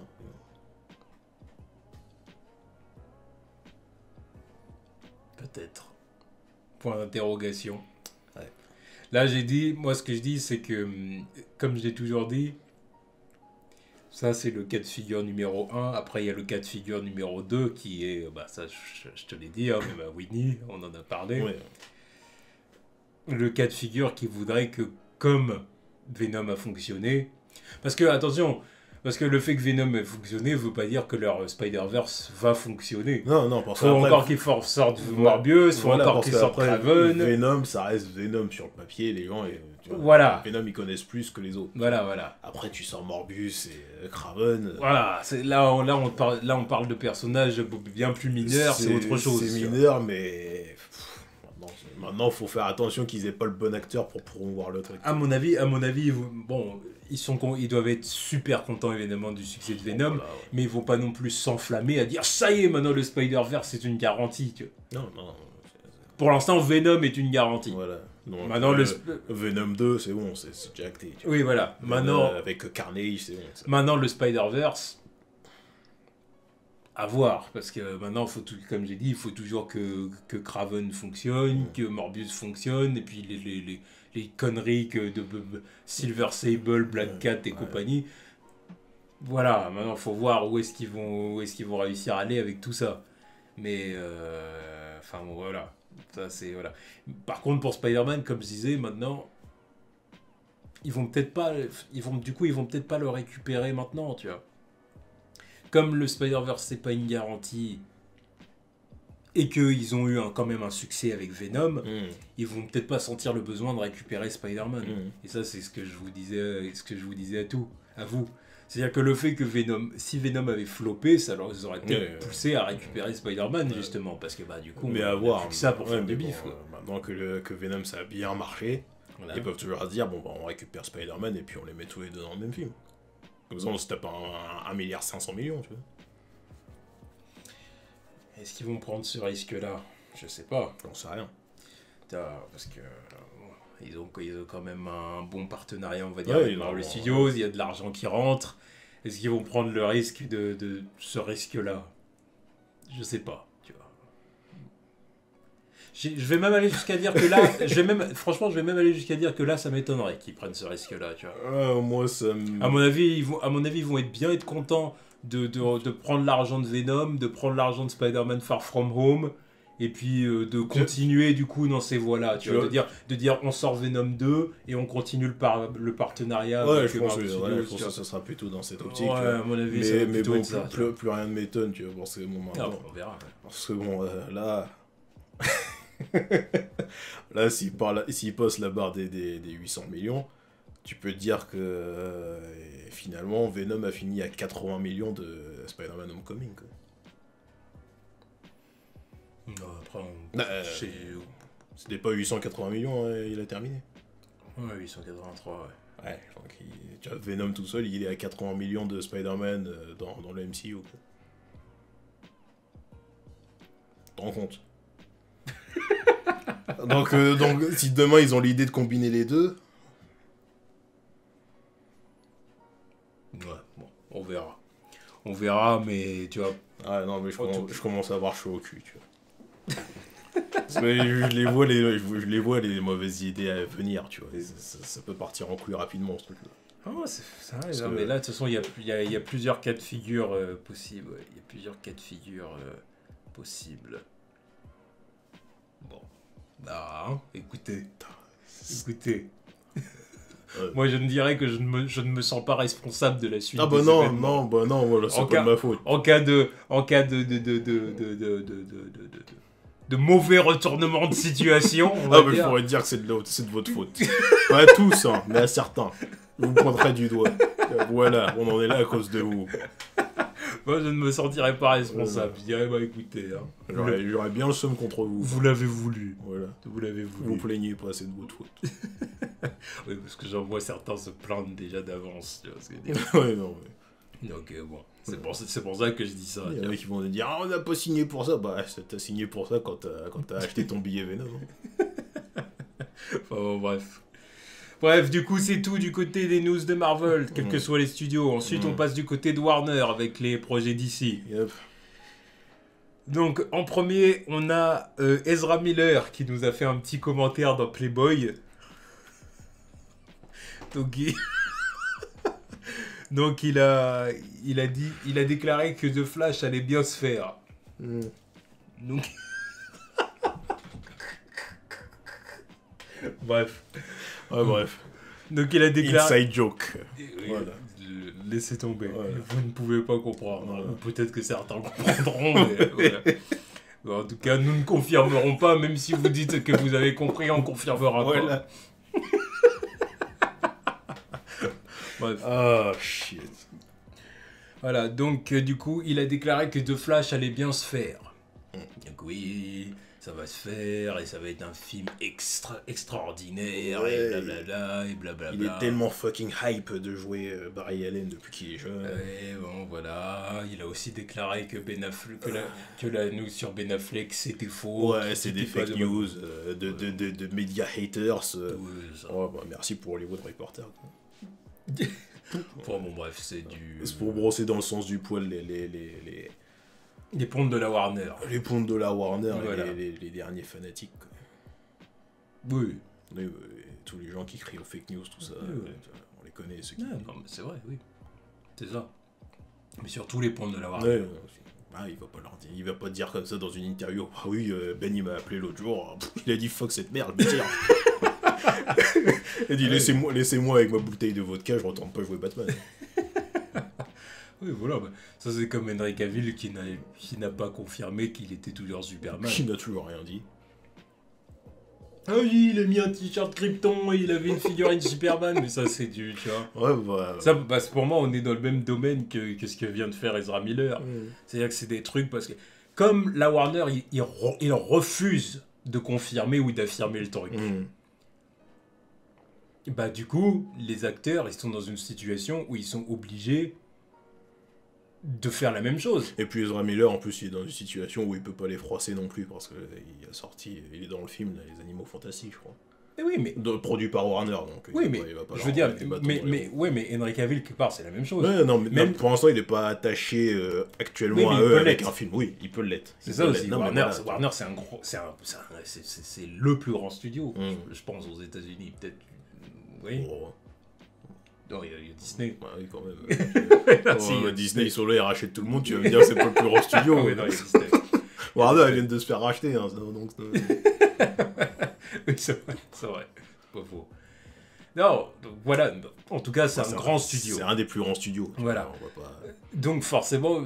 A: Peut-être. Point d'interrogation.
B: Ouais.
A: Là, moi ce que je dis, c'est que, comme je l'ai toujours dit, ça c'est le cas de figure numéro 1. Après, il y a le cas de figure numéro 2 qui est, ça je te l'ai dit, hein, même à Winnie, on en a parlé.
B: Ouais.
A: Le cas de figure qui voudrait que, comme Venom a fonctionné, parce que, attention, parce que le fait que Venom ait fonctionné veut pas dire que leur Spider-Verse va fonctionner.
B: Non, parce
A: faut encore qu'ils sortent Morbius, faut encore qu'ils sortent Kraven.
B: Venom, ça reste Venom sur le papier, les gens, tu vois,
A: voilà.
B: Venom, ils connaissent plus que les autres.
A: Voilà.
B: Après, tu sors Morbius et Kraven.
A: Voilà, là on parle de personnages bien plus mineurs, c'est autre chose.
B: C'est mineur, mais... Maintenant, faut faire attention qu'ils aient pas le bon acteur pour promouvoir le truc.
A: À mon avis, bon, ils doivent être super contents évidemment du succès de Venom, voilà, ouais. Mais ils vont pas non plus s'enflammer à dire ça y est, maintenant le Spider-Verse c'est une garantie. Tu vois.
B: Non.
A: Pour l'instant, Venom est une garantie.
B: Voilà. Donc,
A: maintenant
B: Venom 2, c'est bon, c'est déjà acté. Tu vois.
A: Oui, voilà. Maintenant,
B: avec Carnage, c'est bon. Ça.
A: Maintenant, le Spider-Verse. À voir, parce que maintenant, comme j'ai dit, il faut toujours que Kraven fonctionne, que Morbius fonctionne, et puis les conneries de Silver Sable, Black Cat et compagnie. Voilà, maintenant, il faut voir où est-ce qu'ils vont réussir à aller avec tout ça. Mais, enfin, bon, voilà. Ça, c'est, voilà. Par contre, pour Spider-Man, comme je disais, maintenant, ils vont peut-être pas le récupérer maintenant, tu vois. Comme le Spider-Verse c'est pas une garantie et qu'ils ont eu quand même un succès avec Venom, ils vont peut-être pas sentir le besoin de récupérer Spider-Man. Et ça c'est ce que je vous disais à vous. C'est-à-dire que le fait que si Venom avait floppé, ça leur aurait peut-être poussé à récupérer Spider-Man justement, parce que du coup,
B: mais
A: on a plus que ça pour faire du bif.
B: Bon, maintenant que Venom ça a bien marché, voilà. Ils peuvent toujours dire on récupère Spider-Man et puis on les met tous les deux dans le même film. Comme ça, on se tape 1,5 milliard, tu vois.
A: Est-ce qu'ils vont prendre ce risque-là? Je sais pas.
B: J'en sais rien.
A: Parce que ils ont quand même un bon partenariat, on va dire, avec Marvel Studios. Il y a de l'argent qui rentre. Est-ce qu'ils vont prendre le risque de ce risque-là? Je sais pas. Je vais même aller jusqu'à dire que là, franchement, je vais même aller jusqu'à dire que là, ça m'étonnerait qu'ils prennent ce risque-là, tu vois.
B: Moi, ça
A: à mon avis, ils vont être contents de prendre l'argent de Venom, de prendre l'argent de Spider-Man Far From Home, et puis de continuer du coup dans ces voies-là, tu vois, de dire on sort Venom 2 et on continue le partenariat.
B: Ouais, je pense que ça sera plutôt dans cette optique.
A: Ouais, à mon avis, ça va plutôt
B: bon,
A: être ça.
B: Plus rien ne m'étonne, tu vois, parce que bon, maintenant,
A: on verra. Ouais.
B: Parce que bon, là. Là, s'il passe la barre des 800 millions, tu peux te dire que finalement Venom a fini à 80 millions de Spider-Man Homecoming. Quoi.
A: Non, après,
B: c'était pas 880 millions, il a terminé.
A: Ouais, 883, ouais.
B: Ouais, tu vois, Venom tout seul, il est à 80 millions de Spider-Man dans le MCU. Quoi. Tu te rends compte? donc, si demain ils ont l'idée de combiner les deux...
A: Ouais, bon, on verra. On verra, mais tu vois...
B: Ah non, mais je commence à avoir chaud au cul, tu vois. je les vois les mauvaises idées à venir, tu vois. Ça peut partir en couille rapidement, ce truc-là.
A: Ah, c'est vrai, mais là, de toute façon, il y a plusieurs cas de figure possibles. Ouais. Il y a plusieurs cas de figure possibles. Bon. Écoutez. Moi, je ne dirais que je ne me sens pas responsable de la suite.
B: Ah bah non, voilà, c'est pas de ma faute.
A: En cas de mauvais retournement de situation.
B: Mais il faudrait dire que c'est de votre faute. Pas à tous, hein, mais à certains. Vous me pointerez du doigt. Voilà, on en est là à cause de vous.
A: Moi, je ne me sentirais pas responsable. Je dirais, écoutez... Hein,
B: j'aurais bien le seum contre vous.
A: Vous l'avez voulu.
B: Voilà.
A: Vous l'avez voulu.
B: Vous plaignez pas, c'est de votre faute.
A: Oui, parce que j'en vois certains se plaindre déjà d'avance. Tu vois ce que je veux dire.
B: Ouais.
A: Donc, bon, C'est pour ça que je dis ça.
B: Il y en a qui vont te dire on n'a pas signé pour ça. Bah, t'as signé pour ça quand t'as acheté ton billet Venom.
A: Enfin, bon, bref. Bref, du coup, c'est tout du côté des news de Marvel, quels que soient les studios. Ensuite, on passe du côté de Warner avec les projets d'ici.
B: Yep.
A: Donc, en premier, on a Ezra Miller qui nous a fait un petit commentaire dans Playboy. Donc, il a déclaré que The Flash allait bien se faire. Donc, bref.
B: Ouais, bref.
A: Donc, il a déclaré.
B: Inside joke.
A: Voilà. Laissez tomber.
B: Voilà.
A: Vous ne pouvez pas comprendre.
B: Voilà.
A: Ou peut-être que certains comprendront, mais voilà. Bon, en tout cas, nous ne confirmerons pas, même si vous dites que vous avez compris, on confirmera
B: Voilà.
A: pas. Bref.
B: Ah, shit.
A: Voilà, donc du coup, il a déclaré que The Flash allait bien se faire. Donc oui, ça va se faire, et ça va être un film extraordinaire,
B: Ouais.
A: et blablabla, et blablabla.
B: Il est tellement fucking hype de jouer Barry Allen depuis qu'il est jeune.
A: Ouais, bon, voilà. Il a aussi déclaré que Ben Affleck, que la news sur Ben Affleck, c'était faux.
B: Ouais, c'est des fake news de médias haters.
A: Ça.
B: Ouais, bah, merci pour Hollywood Reporter.
A: Bon, bref, c'est du...
B: C'est pour brosser dans le sens du poil
A: les pontes de la Warner.
B: les pontes de la Warner
A: Voilà.
B: et les derniers fanatiques. Quoi.
A: Oui.
B: Tous les gens qui crient aux fake news, tout ça,
A: Oui.
B: on les connaît, ceux qui...
A: Non, mais c'est vrai, oui. C'est ça. Mais surtout les pontes de la Warner.
B: Ouais, il va pas leur dire, il va pas dire comme ça dans une interview. Ah oui, Ben il m'a appelé l'autre jour, il a dit fuck cette merde, je me tire. Il a dit laissez-moi avec ma bouteille de vodka, je retourne pas jouer Batman.
A: Oui, voilà. Bah, ça, c'est comme Henry Cavill qui n'a pas confirmé qu'il était toujours Superman.
B: Qui n'a toujours rien dit.
A: Ah oui, il a mis un t-shirt Krypton et il avait une figurine Superman, mais ça, c'est du... Tu vois.
B: Ouais, bah...
A: Ça, bah, pour moi, on est dans le même domaine que ce que vient de faire Ezra Miller. C'est-à-dire que c'est des trucs parce que... Comme la Warner, il refuse de confirmer ou d'affirmer le truc. Bah du coup, les acteurs, ils sont dans une situation où ils sont obligés de faire la même chose.
B: Et puis Ezra Miller, en plus, il est dans une situation où il peut pas les froisser non plus, parce qu'il est dans le film, là, Les Animaux Fantastiques, je crois.
A: Et oui, mais...
B: Produit par Warner, donc...
A: Oui, mais
B: il va pas
A: je
B: leur
A: veux dire,
B: mettre des bâtons dans les roues.
A: mais Henry Cavill, quelque part, c'est la même chose.
B: Ouais, non, mais
A: Même...
B: pour l'instant, il n'est pas attaché actuellement
A: Oui, mais
B: à
A: il
B: eux
A: peut
B: avec
A: l'être.
B: un film. Oui, il peut l'être.
A: C'est ça aussi.
B: Non,
A: Warner,
B: voilà.
A: Warner, c'est un gros... C'est le plus grand studio, je pense, aux États-Unis. Peut-être... Oui.
B: Oh.
A: Non, il y a Disney.
B: Bah oui, quand même.
A: Si,
B: Disney, ils sont là, ils rachètent tout le monde. Tu vas me dire, c'est pas le plus grand studio.
A: Oui, non, il y a Disney.
B: Warner, ils viennent de se faire racheter. Hein, donc,
A: Oui, c'est vrai. C'est pas faux. Non, donc voilà. En tout cas, c'est un grand studio.
B: C'est un des plus grands studios.
A: Voilà.
B: On va pas...
A: Donc, forcément,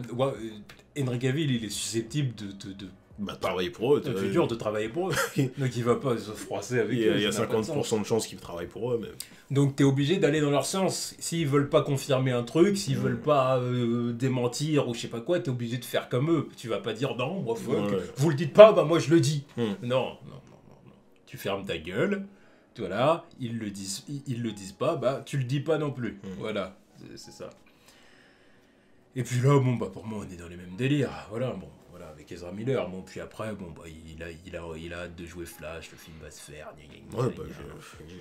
A: Henry Cavill, il est susceptible de
B: travailler pour eux.
A: C'est dur de travailler pour eux. Donc, il va pas se froisser avec eux.
B: Il y a 50% de chances qu'ils travaillent pour eux. Mais...
A: Donc, t'es obligé d'aller dans leur sens. S'ils veulent pas confirmer un truc, s'ils veulent pas démentir ou je sais pas quoi, t'es obligé de faire comme eux. Tu vas pas dire non, moi, vous le dites pas, bah moi je le dis. Non. Tu fermes ta gueule. Voilà, ils le disent pas, bah tu le dis pas non plus. Voilà, c'est ça. Et puis là, bon, bah pour moi, on est dans les mêmes délires. Voilà, bon. Avec Ezra Miller, bon, puis après, bon, bah, il a hâte de jouer Flash, le film va se faire.
B: Ouais, bah,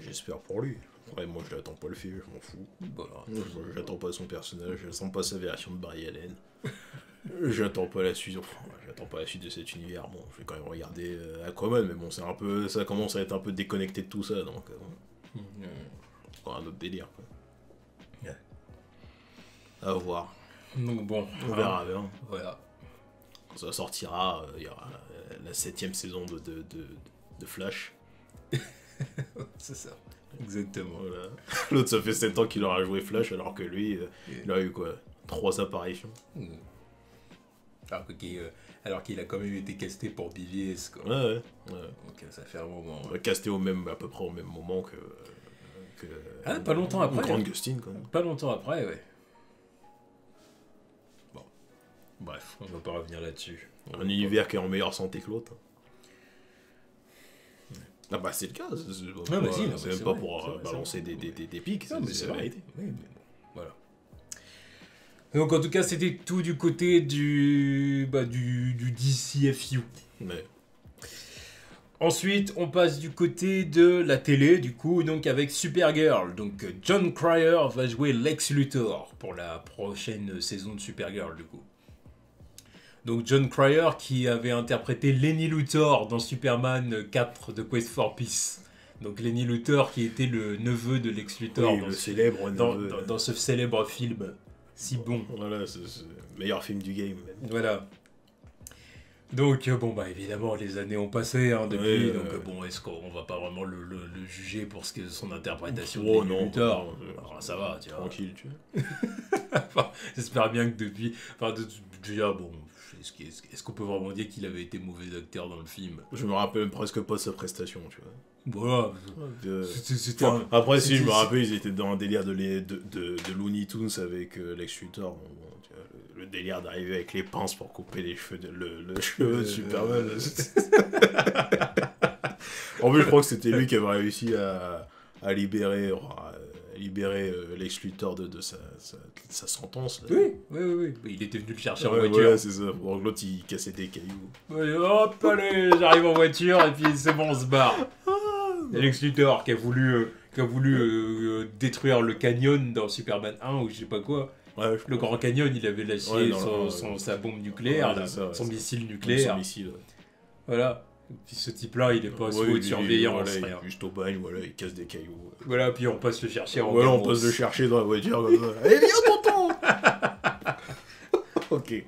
B: j'espère pour lui. Ouais, moi, je l'attends pas le film, je m'en fous.
A: Voilà.
B: J'attends pas son personnage, j'attends pas sa version de Barry Allen. J'attends pas la suite, j'attends pas la suite de cet univers. Bon, je vais quand même regarder Aquaman, mais bon, ça commence à être un peu déconnecté de tout ça, donc c'est un autre délire, quoi.
A: Ouais.
B: À voir.
A: Donc bon,
B: on verra bien.
A: Voilà.
B: Quand ça sortira, il y aura la 7ème saison de Flash.
A: C'est ça. Exactement.
B: Voilà. L'autre, ça fait 7 ans qu'il aura joué Flash, alors que lui, il a eu quoi 3 apparitions.
A: Alors qu'il a quand même été casté pour BVS, quoi.
B: Ouais.
A: Donc ça fait un moment.
B: Casté à peu près au même moment que
A: pas longtemps après.
B: Grant Gustin, quand même.
A: Pas longtemps après, ouais. Bon. Bref, on va pas revenir là-dessus.
B: Un univers qui est en meilleure santé que l'autre. Ah bah c'est le cas, c'est même pas pour balancer des pics, c'est la vérité.
A: Oui, mais bon, voilà. Donc en tout cas, c'était tout du côté du DCFU.
B: Ouais.
A: Ensuite, on passe du côté de la télé, du coup, donc avec Supergirl. Donc Jon Cryer va jouer Lex Luthor pour la prochaine saison de Supergirl, du coup. Donc Jon Cryer qui avait interprété Lenny Luthor dans Superman 4 de Quest for Peace. Donc Lenny Luthor qui était le neveu de Lex Luthor
B: Oui,
A: dans ce célèbre film si bon.
B: Voilà, c'est le meilleur film du game. Même.
A: Voilà. Donc évidemment les années ont passé depuis,
B: ouais,
A: donc bon, est-ce qu'on va pas vraiment le juger pour ce que son interprétation
B: de
A: Lenny Luthor. Alors, ça va, tu vois.
B: Tranquille, tu vois.
A: Enfin, j'espère bien que depuis, déjà bon, est-ce qu'on peut vraiment dire qu'il avait été mauvais acteur dans le film?
B: Je me rappelle presque pas de sa prestation, tu vois.
A: Voilà.
B: Après, si je me rappelle, ils étaient dans un délire de Looney Tunes avec Lex Luthor. Bon, tu vois, le délire d'arriver avec les pinces pour couper les cheveux le cheveu de Superman. En plus, je crois que c'était lui qui avait réussi à libérer Lex Luthor de sa sentence. Là.
A: Oui. Il était venu le chercher en voiture.
B: Voilà, c'est ça. Bon, l'autre, il cassait des cailloux.
A: Ouais, hop, allez, j'arrive en voiture et puis c'est bon, on se barre. Lex Luthor qui a voulu détruire le canyon dans Superman 1 ou je sais pas quoi.
B: Ouais,
A: le Grand Canyon, il avait lâché sa bombe nucléaire, son missile nucléaire.
B: Son missile,
A: Voilà. Puis ce type-là, il est pas sous haute surveillance.
B: Voilà, il est juste au bagne, voilà, il casse des cailloux.
A: Voilà, puis on passe le chercher en
B: Voilà, on passe le chercher dans la voiture comme ça. Allez, viens, tonton. Ok.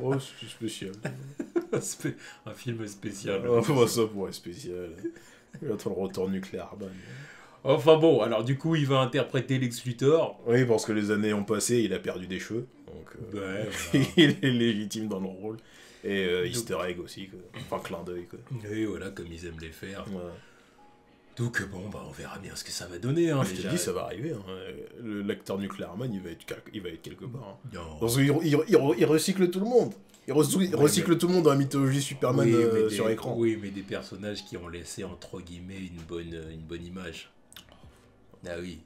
B: Oh, c'est spécial.
A: Un film spécial.
B: Comment ça pour être spécial? Il attend le retour nucléaire, man.
A: Enfin bon, alors du coup, il va interpréter Lex Luthor.
B: Oui, parce que les années ont passé, il a perdu des cheveux. Donc,
A: voilà.
B: il est légitime dans le rôle. Et easter egg aussi, quoi. Enfin, clin d'œil, quoi.
A: Et voilà, comme ils aiment les faire.
B: Ouais.
A: Donc on verra bien ce que ça va donner.
B: Je te dis, ça va arriver. L'acteur Nuclearman, il va être quelque part.
A: Non.
B: Parce qu'il recycle tout le monde. Il recycle tout le monde dans la mythologie Superman sur écran.
A: Oui, mais des personnages qui ont laissé, entre guillemets, une bonne image. Ah oui.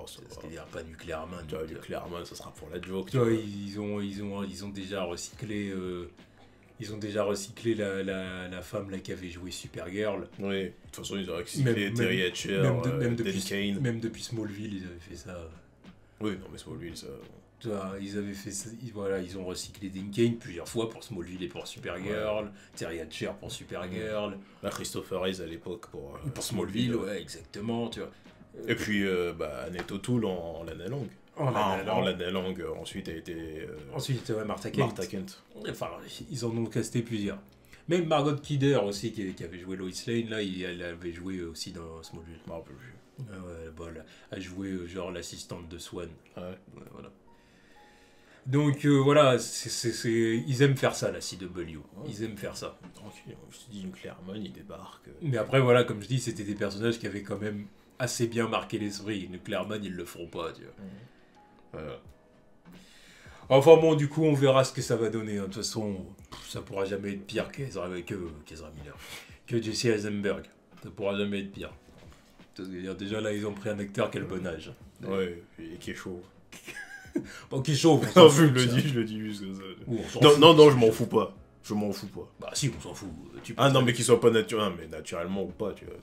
A: C'est-à-dire pas Nuclearman.
B: Nuclearman, ça sera pour la joke.
A: Tu vois, ils ont déjà recyclé... Ils ont déjà recyclé la femme là qui avait joué Supergirl.
B: Oui, de toute façon, ils ont recyclé Terry Hatcher, Dan Kane.
A: Même depuis Smallville, ils avaient fait ça.
B: Oui, non, mais Smallville, ça...
A: Tu vois, ils avaient fait ça, ils ont recyclé Dan Kane plusieurs fois pour Smallville et pour Supergirl. Ouais. Terry Hatcher pour Supergirl.
B: Là, Christopher Reeve à l'époque pour
A: Smallville, ouais, exactement, tu vois.
B: Et puis, Annette O'Toole en Lana Lang. Lana Lang, ensuite a été...
A: Ensuite, Martha Kent.
B: Martha Kent.
A: Enfin, ils en ont casté plusieurs. Même Margot Kidder aussi, qui avait joué Lois Lane, là, elle avait joué aussi dans Smallville.
B: Je me rappelle plus.
A: Elle a joué genre l'assistante de Swan.
B: Ouais.
A: Voilà. Donc voilà, ils aiment faire ça, la CW. Ils aiment faire ça.
B: Tranquille, je te dis, Nuclearman, il débarque.
A: Mais après, voilà, comme je dis, c'était des personnages qui avaient quand même assez bien marqué l'esprit. Nuclearman, ils le feront pas, tu vois. Voilà. Enfin bon, du coup, on verra ce que ça va donner. De toute façon, ça pourra jamais être pire qu'Ezra Miller. Que Jesse Eisenberg. Ça pourra jamais être pire. Déjà, là, ils ont pris un acteur qui a le bon âge.
B: Ouais, et qui est chaud.
A: Bon, qui est chaud.
B: Non, je le dis juste comme ça. Non, je m'en fous pas.
A: Bah si, on s'en fout.
B: Non, mais qu'il soit pas naturel, mais naturellement ou pas, tu vois.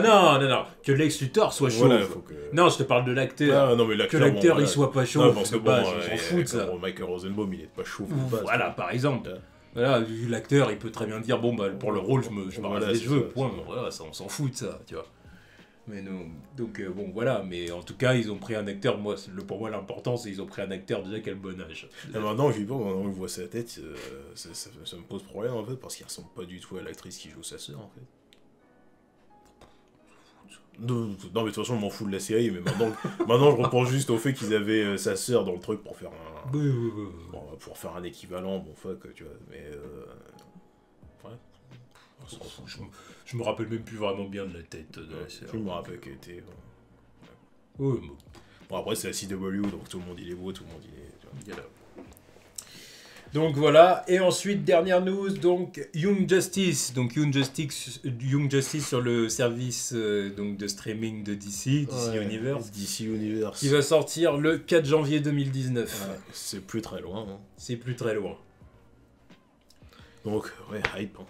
A: Non, que Lex Luthor soit chaud.
B: Voilà,
A: Non, je te parle de l'acteur.
B: Non, mais l'acteur,
A: que l'acteur il soit pas chaud.
B: Parce que
A: base, on s'en fout de ça.
B: Michael Rosenbaum, il est pas chaud.
A: Voilà, par exemple. Voilà, l'acteur, il peut très bien dire, pour le rôle, je me rase les cheveux, point. Voilà, ça, on s'en fout de ça, tu vois. Mais non, donc bon, voilà, mais en tout cas, ils ont pris un acteur, pour moi, l'important, c'est qu'ils ont pris un acteur déjà qui a le bon âge.
B: Et maintenant, je vois sa tête, ça me pose problème, en fait, parce qu'il ressemble pas du tout à l'actrice qui joue sa sœur, en fait. Non, mais de toute façon, je m'en fous de la série, mais maintenant je repense juste au fait qu'ils avaient sa sœur dans le truc pour faire un... Bon, pour faire un équivalent, bon fuck, tu vois, mais... Ouais.
A: Je me rappelle même plus vraiment bien de la tête de la sœur.
B: Je me rappelle qu'elle était...
A: Ouais,
B: bon, après, c'est la CW, donc tout le monde il est beau, tout le monde il est...
A: Donc voilà, et ensuite dernière news, donc Young Justice, Young Justice sur le service donc de streaming de DC Universe,
B: DC Universe,
A: qui va sortir le 4 janvier 2019.
B: Ouais, c'est plus très loin. Hein.
A: C'est plus très loin.
B: Donc ouais, hype. Hein.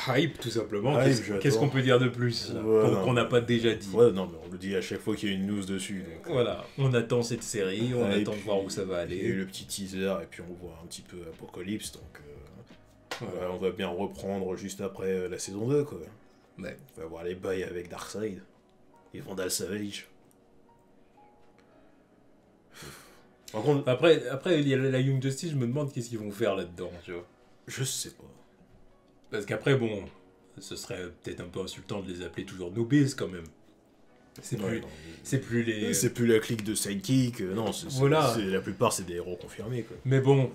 A: Hype tout simplement. Qu'est-ce qu'on peut dire de plus qu'on n'a pas déjà dit?
B: Ouais, non, mais on le dit à chaque fois qu'il y a une news dessus. Donc,
A: voilà, on attend cette série, on attend de voir où ça va aller.
B: Et le petit teaser, et puis on voit un petit peu Apocalypse, donc on va bien reprendre juste après la saison 2, quoi.
A: Ouais.
B: On va voir les bails avec Darkseid et Vandal Savage.
A: Par contre, après il y a la Young Justice, je me demande qu'est-ce qu'ils vont faire là-dedans, tu vois.
B: Je sais pas.
A: Parce qu'après, bon, ce serait peut-être un peu insultant de les appeler toujours noobies quand même. C'est plus
B: la clique de sidekick, non,
A: voilà.
B: La plupart c'est des héros confirmés, quoi.
A: Mais bon,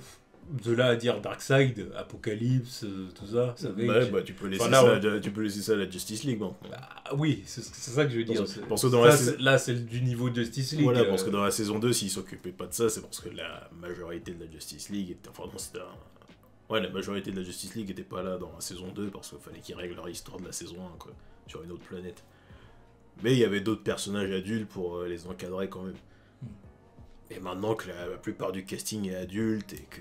A: de là à dire Darkseid, Apocalypse, tout ça, ça va.
B: Bah, tu peux laisser ça à la Justice League, bon.
A: Bah, oui, c'est ça que je veux dire.
B: Parce que
A: là, c'est du niveau Justice League.
B: Voilà, parce que dans la saison 2, s'ils s'occupaient pas de ça, c'est parce que la majorité de la Justice League était... Enfin, non, c'était ouais, la majorité de la Justice League était pas là dans la saison 2 parce qu'il fallait qu'ils règlent leur histoire de la saison 1, quoi, sur une autre planète. Mais il y avait d'autres personnages adultes pour les encadrer quand même. Et maintenant que la plupart du casting est adulte et que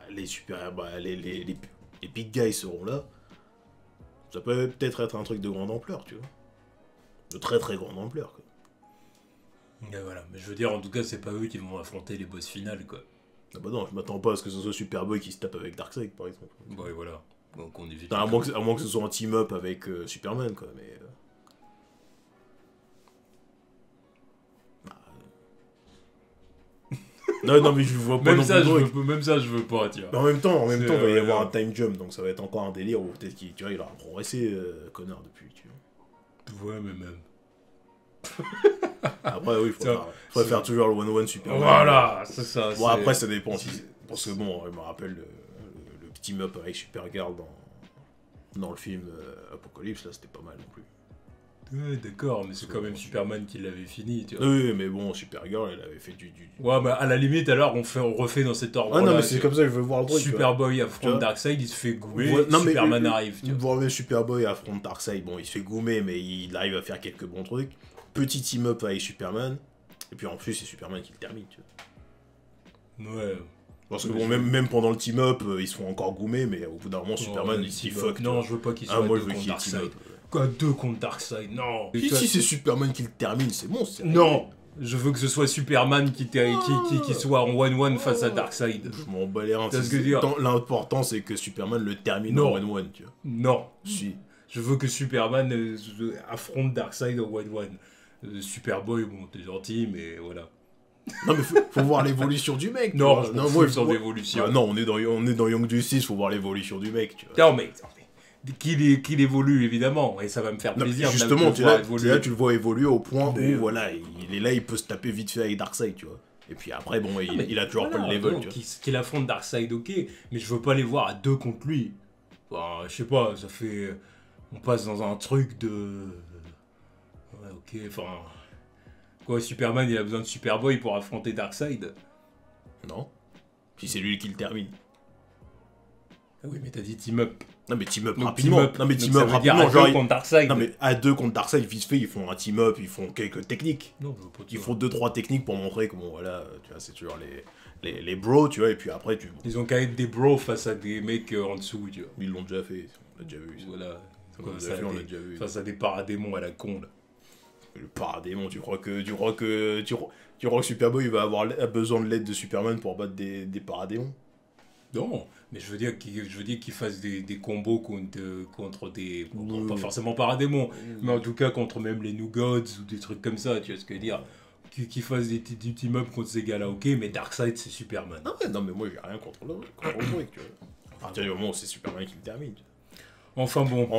B: les big guys seront là, ça peut peut-être être un truc de grande ampleur, tu vois. De très très grande ampleur, quoi.
A: Et voilà, mais je veux dire, en tout cas, c'est pas eux qui vont affronter les boss finales, quoi.
B: Ah bah non, je m'attends pas à ce que ce soit Superboy qui se tape avec Darkseid, par exemple.
A: Ouais, voilà. Donc on évite.
B: À moins que ce soit un team-up avec Superman, quoi, mais... Non, mais je vois pas
A: même ça, je veux pas, tu vois.
B: Mais en même temps, il va y avoir un time jump, donc ça va être encore un délire où peut-être qu'il aura progressé, connard, depuis, tu vois.
A: Ouais, mais même.
B: Après, oui, il faut faire toujours le 1-1 Superman.
A: Voilà, c'est ça.
B: Bon, après, ça dépend. Parce que bon, je me rappelle le petit team-up avec Supergirl dans le film Apocalypse, là, c'était pas mal non plus.
A: Ouais, d'accord, mais c'est quand même Superman qui l'avait fini, tu vois.
B: Oui, mais bon, Supergirl, elle avait fait du...
A: Ouais, bah à la limite, alors, on refait dans cet ordre-là.
B: Ah non, mais c'est comme ça que je veux voir le truc.
A: Superboy affronte Darkseid, il se fait goumer, Superman arrive, tu vois.
B: Voir Superboy affronte Darkseid, bon, il se fait goumer, mais il arrive à faire quelques bons trucs. Petit team-up avec Superman, et puis en plus, c'est Superman qui le termine, tu vois.
A: Ouais.
B: Parce que bon, même pendant le team-up, ils se font encore goumer, mais au bout d'un moment, Superman, il se fuck.
A: Non, je veux pas qu'il soit
B: moi, je veux qu'il Darkseid.
A: Quoi, 2 contre Darkseid? Non.
B: Si c'est Superman qui le termine, c'est bon.
A: Non. Je veux que ce soit Superman qui soit en 1-1 face à Darkseid.
B: Je m'en bats les reins. L'important, c'est que Superman le termine en 1-1, tu vois.
A: Non.
B: Si.
A: Je veux que Superman affronte Darkseid en 1-1. Superboy, bon, t'es gentil, mais voilà.
B: Non, mais faut voir l'évolution du mec.
A: Non, moi, sans évolution.
B: Non, on est dans Young Justice, faut voir l'évolution du mec, tu vois.
A: Non, mais qu'il évolue, évidemment, et ça va me faire plaisir.
B: Justement, là, tu le vois évoluer au point où, voilà, il est là, il peut se taper vite fait avec Darkseid, tu vois. Et puis après, bon, il a toujours pas le level, tu vois.
A: Qu'il affronte Darkseid, ok, mais je veux pas les voir à 2 contre lui. Enfin, je sais pas, ça fait... On passe dans un truc de... Ouais, ok, enfin... Quoi, Superman, il a besoin de Superboy pour affronter Darkseid?
B: Non. Si c'est lui qui le termine.
A: Ah oui, mais t'as dit team-up.
B: Non, mais team-up rapidement.
A: Team-up rapidement, genre... contre Darkseid.
B: Non, mais à 2 contre Darkseid, vite fait, ils font un team-up, ils font quelques techniques.
A: Non, je veux pas.
B: Ils font 2-3 techniques pour montrer comment, voilà, tu vois, c'est toujours les bros, tu vois, et puis après,
A: Ils ont qu'à être des bros face à des mecs en dessous, tu vois.
B: Ils l'ont déjà fait, on l'a déjà vu. Ça.
A: Voilà.
B: On l'a déjà vu.
A: Face à des paradémons à la con, là.
B: Le paradémon, tu crois que Superboy a besoin de l'aide de Superman pour battre des paradémons?
A: Non, mais je veux dire qu'il fasse des combos contre des... Bon, pas forcément paradémons, mais en tout cas contre même les New Gods ou des trucs comme ça, tu vois ce que je veux dire. Qu'il fasse du team-up contre ces gars-là, ok, mais Darkseid, c'est Superman.
B: Non, mais moi, j'ai rien contre le truc, tu vois. À partir du moment où c'est Superman qui le termine.
A: Enfin bon.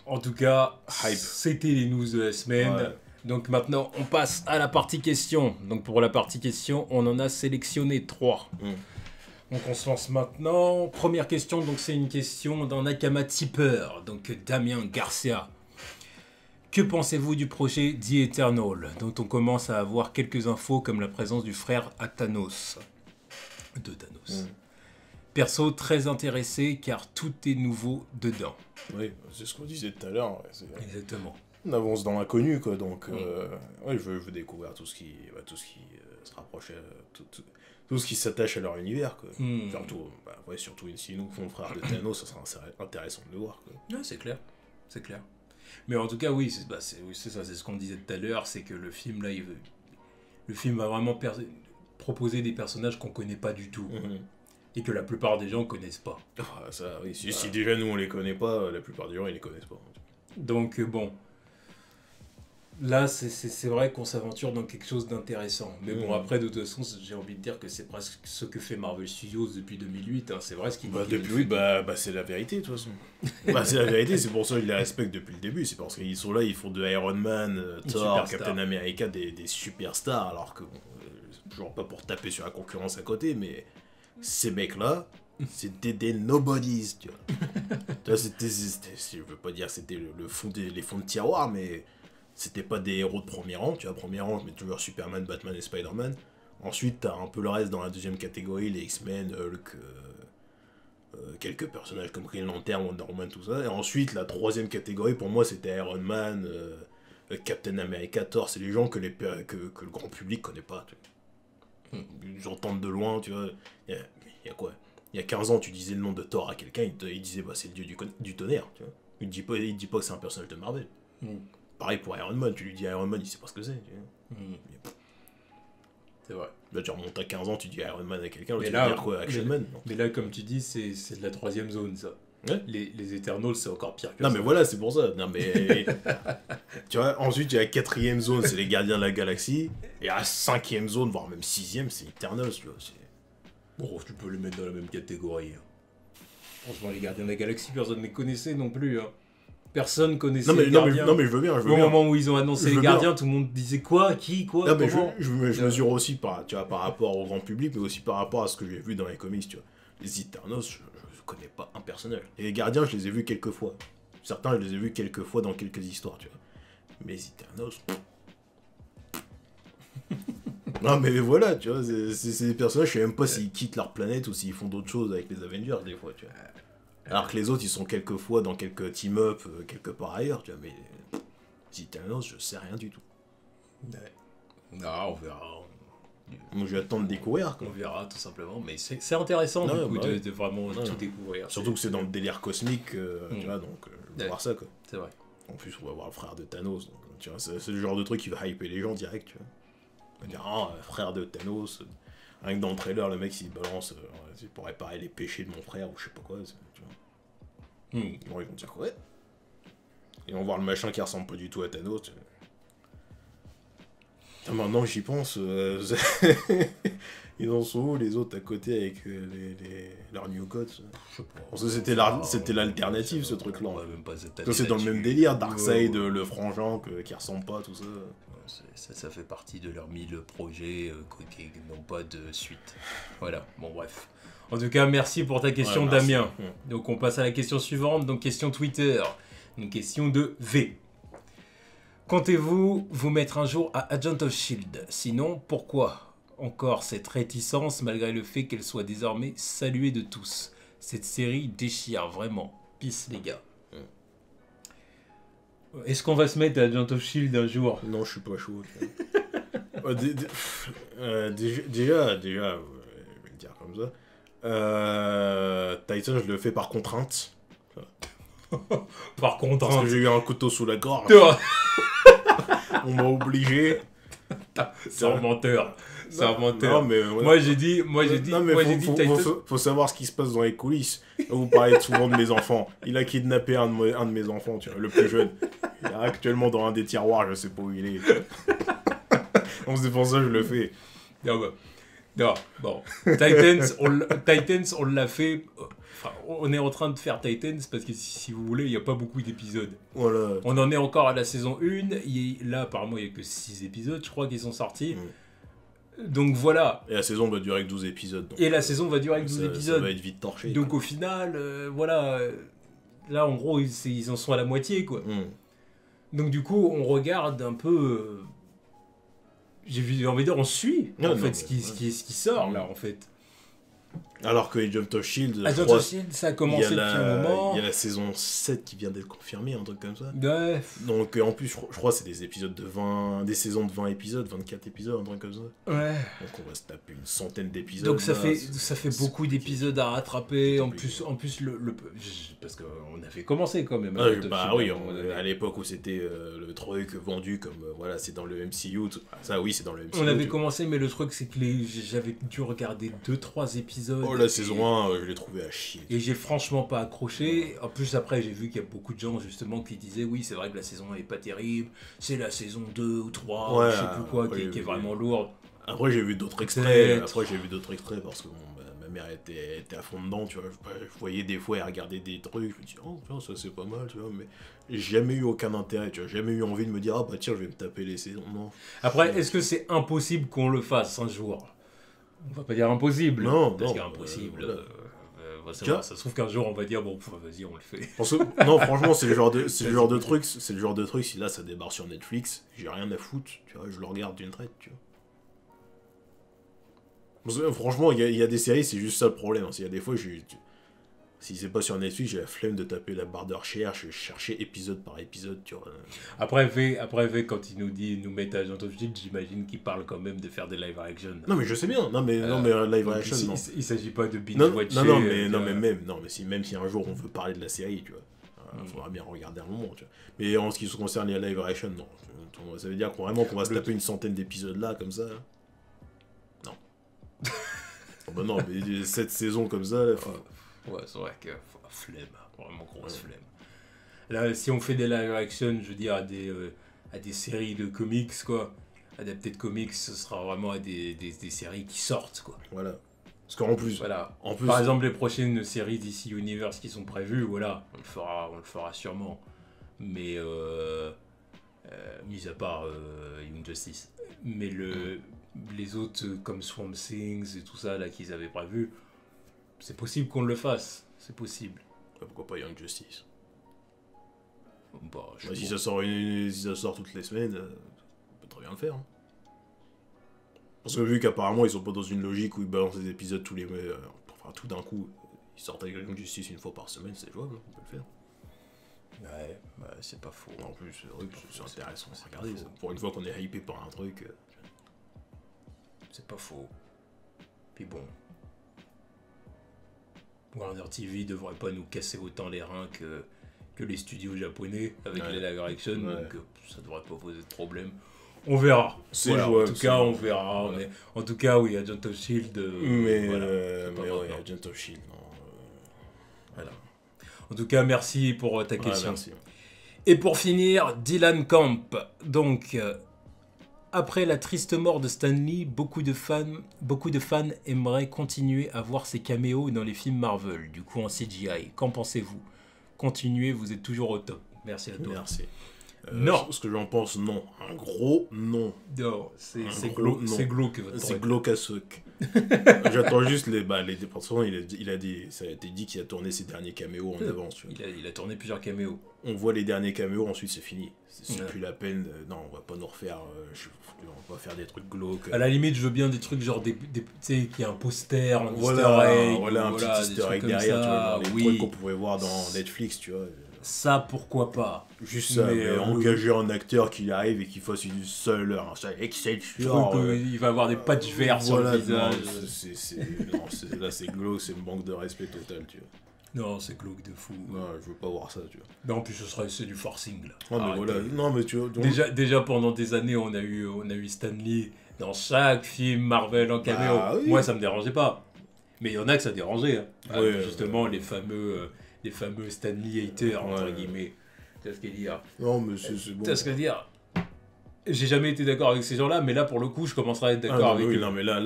A: En tout cas,
B: hype.
A: C'était les news de la semaine. Ouais. Donc maintenant, on passe à la partie question. Donc pour la partie question, on en a sélectionné 3. Donc on se lance maintenant. Première question, donc c'est une question d'un Nakama Tipper, donc Damien Garcia. Que pensez-vous du projet The Eternal, dont on commence à avoir quelques infos comme la présence du frère Athanos? de Thanos. Perso, très intéressé car tout est nouveau dedans.
B: Oui, c'est ce qu'on disait tout à l'heure. Ouais,
A: Exactement.
B: On avance dans l'inconnu, quoi. Donc, ouais, je veux découvrir tout ce qui se rapproche, tout ce qui s'attache à leur univers, quoi. Surtout, surtout si nous font frère de Thanos, ça sera intéressant de le voir, quoi.
A: Ouais, c'est clair. C'est clair. Mais en tout cas, oui, c'est ça, c'est ce qu'on disait tout à l'heure, c'est que le film, là, le film va vraiment proposer des personnages qu'on connaît pas du tout. Et que la plupart des gens connaissent pas.
B: Ah, ça, oui. Si déjà nous on les connaît pas, la plupart des gens ils les connaissent pas.
A: Donc bon, là c'est vrai qu'on s'aventure dans quelque chose d'intéressant. Mais bon, après de toute façon, j'ai envie de dire que c'est presque ce que fait Marvel Studios depuis 2008. Hein. C'est vrai ce qu'ils
B: depuis c'est la vérité de toute façon. C'est la vérité, c'est pour ça que je les respecte depuis le début. C'est parce qu'ils sont là, ils font de Iron Man, Thor, Captain America des superstars, alors que toujours pas pour taper sur la concurrence à côté, mais ces mecs-là, c'était des nobodies, tu vois. Tu vois, je veux pas dire c'était les fonds de tiroir, mais c'était pas des héros de premier rang, tu vois. Premier rang, je mets toujours Superman, Batman et Spider-Man. Ensuite, t'as un peu le reste dans la deuxième catégorie, les X-Men, Hulk, quelques personnages comme Green Lantern, Wonder Woman, tout ça. Et ensuite, la troisième catégorie, pour moi, c'était Iron Man, Captain America, Thor. C'est les gens que le grand public connaît pas, tu vois. Ils entendent de loin, tu vois. Il y a quoi? Il y a 15 ans, tu disais le nom de Thor à quelqu'un, il disait c'est le dieu du tonnerre, tu vois. Il te dit pas que c'est un personnage de Marvel. Pareil pour Iron Man, tu lui dis Iron Man, il sait pas ce que c'est, tu vois.
A: C'est vrai.
B: Là, tu remontes à 15 ans, tu dis Iron Man à quelqu'un, tu vas dire quoi, Action Man?
A: Mais là, comme tu dis, c'est de la troisième zone, ça.
B: Ouais.
A: Les Eternals, c'est encore pire que
B: ça.
A: Non,
B: mais voilà, c'est pour ça. Non, mais. Tu vois, ensuite, il y a la quatrième zone, c'est les Gardiens de la Galaxie. Et à la cinquième zone, voire même sixième, c'est Eternals, tu vois.
A: Bon, tu peux les mettre dans la même catégorie. Franchement, les Gardiens de la Galaxie, personne ne les connaissait non plus. Personne connaissait les Gardiens.
B: Non, mais je veux bien.
A: Au moment où ils ont annoncé les Gardiens, tout le monde disait quoi? Qui? Quoi?
B: Non, mais je mesure aussi par rapport au grand public, mais aussi par rapport à ce que j'ai vu dans les comics, tu vois. Les Eternals, je connais pas un personnage. Et les Gardiens, je les ai vus quelques fois. Certains, je les ai vus quelques fois dans quelques histoires, tu vois. Mais les Eternals... Non, mais voilà, tu vois, c'est des personnages, je sais même pas s'ils quittent leur planète ou s'ils font d'autres choses avec les Avengers, des fois, tu vois. Alors que les autres, ils sont quelques fois dans quelques team-up, quelque part ailleurs, tu vois, mais... Les Eternals, je sais rien du tout.
A: Non, on verra.
B: Moi, je vais attendre de découvrir, quoi.
A: On verra, tout simplement. Mais c'est intéressant, de vraiment tout découvrir.
B: Surtout que c'est dans le délire cosmique, tu vois, donc je vais voir ça, quoi.
A: C'est vrai.
B: En plus, on va voir le frère de Thanos, donc, tu vois, c'est le genre de truc qui va hyper les gens direct, tu vois. On va dire, frère de Thanos, rien que dans le trailer, le mec, s'il balance, c'est pour réparer les péchés de mon frère, ou je sais pas quoi, tu vois. Bon, ils vont dire, ouais. Ils vont voir le machin qui ressemble pas du tout à Thanos, tu vois. Maintenant que j'y pense, ils en sont où les autres à côté avec leurs New Gods? Je sais pas. Parce que c'était l'alternative, ce truc-là. C'est dans le même délire, Darkseid, le frangin qui ressemble pas, tout ça.
A: Ça fait partie de leurs 1000 projets qui n'ont pas de suite. Voilà, bon bref. En tout cas, merci pour ta question, Damien. Donc on passe à la question suivante, donc question Twitter. Une question de V. Comptez-vous vous mettre un jour à Agent of Shield? Sinon, pourquoi encore cette réticence malgré le fait qu'elle soit désormais saluée de tous? Cette série déchire vraiment. Peace les gars. Est-ce qu'on va se mettre à Agent of Shield un jour?
B: Non, je suis pas chaud. Déjà, je vais le dire comme ça. Titan, je le fais par contrainte.
A: Par contrainte.
B: Parce que j'ai eu un couteau sous la gorge. On m'a obligé.
A: C'est un menteur. C'est un menteur.
B: Non, mais,
A: moi j'ai dit Titan.
B: Faut savoir ce qui se passe dans les coulisses. Vous parlez souvent de mes enfants. Il a kidnappé un de mes enfants, tu vois, le plus jeune. Il est actuellement dans un des tiroirs, je sais pas où il est. Donc c'est pour ça que je le fais.
A: Non, bon. Titans, on l'a fait. Enfin, on est en train de faire Titans parce que si vous voulez, il n'y a pas beaucoup d'épisodes.
B: Voilà.
A: On en est encore à la saison 1. Là, apparemment, il n'y a que 6 épisodes, je crois, qui sont sortis. Donc voilà.
B: Et la saison va durer que 12 épisodes. Donc,
A: la saison va durer que 12 épisodes.
B: Ça va être vite torché.
A: Donc au final, voilà. Là, en gros, ils en sont à la moitié, quoi. Donc du coup, on regarde un peu... J'ai envie de dire, on suit, ce qui sort, là, en fait.
B: Alors que Agent of Shield,
A: Agent of Shield, ça a commencé depuis un moment.
B: Il y a la saison 7 qui vient d'être confirmée, un truc comme ça.
A: Ouais.
B: Donc en plus, je crois que c'est des épisodes de 20... Des saisons de 20 épisodes, 24 épisodes, un truc comme ça.
A: Ouais.
B: Donc on va se taper une centaine d'épisodes.
A: Donc ça fait beaucoup d'épisodes à rattraper. En plus parce qu'on avait commencé quand même.
B: Bah oui, à l'époque où c'était le truc vendu comme voilà, c'est dans le MCU. Ça oui, c'est dans le MCU.
A: On avait commencé, mais le truc c'est que j'avais dû regarder 2-3 épisodes.
B: Oh, la saison 1, je l'ai trouvé à chier.
A: Et j'ai franchement pas accroché. En plus, après, j'ai vu qu'il y a beaucoup de gens justement qui disaient oui, c'est vrai que la saison 1 est pas terrible. C'est la saison 2 ou 3,
B: ouais,
A: je sais plus quoi, qui est vraiment lourde.
B: Après, j'ai vu d'autres extraits. Parce que ma mère était à fond dedans, tu vois. Je voyais des fois, elle regardait des trucs. Je me disais, oh, ça c'est pas mal, tu vois. Mais j'ai jamais eu aucun intérêt, tu vois. Jamais eu envie de me dire, ah bah tiens, je vais me taper les saisons. Non.
A: Après, est-ce que c'est impossible qu'on le fasse un jour? On va pas dire impossible.
B: Non,
A: parce
B: non.
A: qu'impossible.
B: Voilà.
A: Ça se trouve qu'un jour on va dire bon, vas-y, on le fait.
B: Non, franchement, c'est le genre de truc, si là ça débarque sur Netflix, j'ai rien à foutre, tu vois, je le regarde d'une traite, tu vois. Parce que, franchement, il y a des séries, c'est juste ça le problème. Il y a des fois, si c'est pas sur Netflix, j'ai la flemme de taper la barre de recherche, chercher épisode par épisode, tu vois.
A: Après, V, quand il nous met Agent of Shield, j'imagine qu'il parle quand même de faire des live action.
B: Non, mais je sais bien. Non, mais live action, non.
A: Il s'agit pas de binge-watcher.
B: Même si un jour on veut parler de la série, tu vois. Faudra bien regarder un moment, tu vois. Mais en ce qui se concerne les live action, non. Ça veut dire qu'on va se taper une centaine d'épisodes là, comme ça. Non. Bah non, mais cette saison comme ça, là,
A: ouais, c'est vrai que flemme, vraiment grosse flemme. Là, si on fait des live action, je veux dire, à des séries de comics, quoi, adaptées de comics, ce sera vraiment à des séries qui sortent, quoi.
B: Voilà. Parce qu'en plus,
A: par exemple, les prochaines séries DC Universe qui sont prévues, voilà, on le fera sûrement. Mais, mis à part Young Justice. Mais les autres, comme Swamp Things et tout ça, là, qu'ils avaient prévu, c'est possible qu'on le fasse. C'est possible.
B: Pourquoi pas Young Justice?
A: Bah,
B: si ça sort toutes les semaines, on peut très bien le faire. Hein. Parce que vu qu'apparemment ils sont pas dans une logique où ils balancent des épisodes tous les tout d'un coup, ils sortent avec Young Justice une fois par semaine, c'est jouable, on peut le faire.
A: Ouais, bah, c'est pas faux.
B: En plus, c'est intéressant. Regardez, pour une fois qu'on est hypé par un truc.
A: C'est pas faux. Puis bon. Warner TV devrait pas nous casser autant les reins que les studios japonais avec les live action, donc ça devrait pas poser de problème. On verra.
B: C'est jouable.
A: En tout cas, on verra. Voilà. Mais en tout cas, oui, Agent of Shield.
B: Mais Agent of Shield, non.
A: Voilà. En tout cas, merci pour ta question.
B: Merci.
A: Et pour finir, Dylan Camp. Donc, après la triste mort de Stan Lee, beaucoup de fans aimeraient continuer à voir ses caméos dans les films Marvel, du coup en CGI. Qu'en pensez-vous? Continuez, vous êtes toujours au top. Merci à toi.
B: Merci.
A: Non.
B: Ce que j'en pense, non. Un gros non.
A: Non, c'est glauque.
B: C'est glauque à suck. J'attends juste les départements. Ça a été dit qu'il a tourné ses derniers caméos en avance. Tu vois.
A: Il a tourné plusieurs caméos.
B: On voit les derniers caméos, ensuite c'est fini. C'est plus la peine. Non, on va pas nous refaire. On va faire des trucs glauques.
A: À la limite, je veux bien des trucs genre tu sais, qu'il y a un poster, un
B: easter egg.
A: Voilà,
B: un petit easter egg derrière.
A: Ça,
B: tu vois, les trucs qu'on pouvait voir dans Netflix, tu vois.
A: Ça, pourquoi pas?
B: Juste ça, mais engager un acteur qui arrive et qui fasse un seul Excelsior.
A: Il va avoir des patchs verts sur le visage.
B: Là, c'est glauque, c'est un manque de respect total, tu vois.
A: Non, c'est glauque de fou.
B: Non, je veux pas voir ça, tu vois.
A: Mais en plus, c'est du forcing, là.
B: Non, mais tu vois...
A: Déjà, pendant des années, on a eu Stan Lee dans chaque film Marvel en caméo. Oui. Moi, ça me dérangeait pas. Mais il y en a que ça dérangeait. Hein. Justement, les fameux Stan Lee haters, entre guillemets. Tu vois ce qu'il dire?
B: Non, mais c'est bon.
A: Tu vois ce qu'il dire? J'ai jamais été d'accord avec ces gens-là, mais là, pour le coup, je commencerai à être d'accord avec eux.
B: Non, mais là,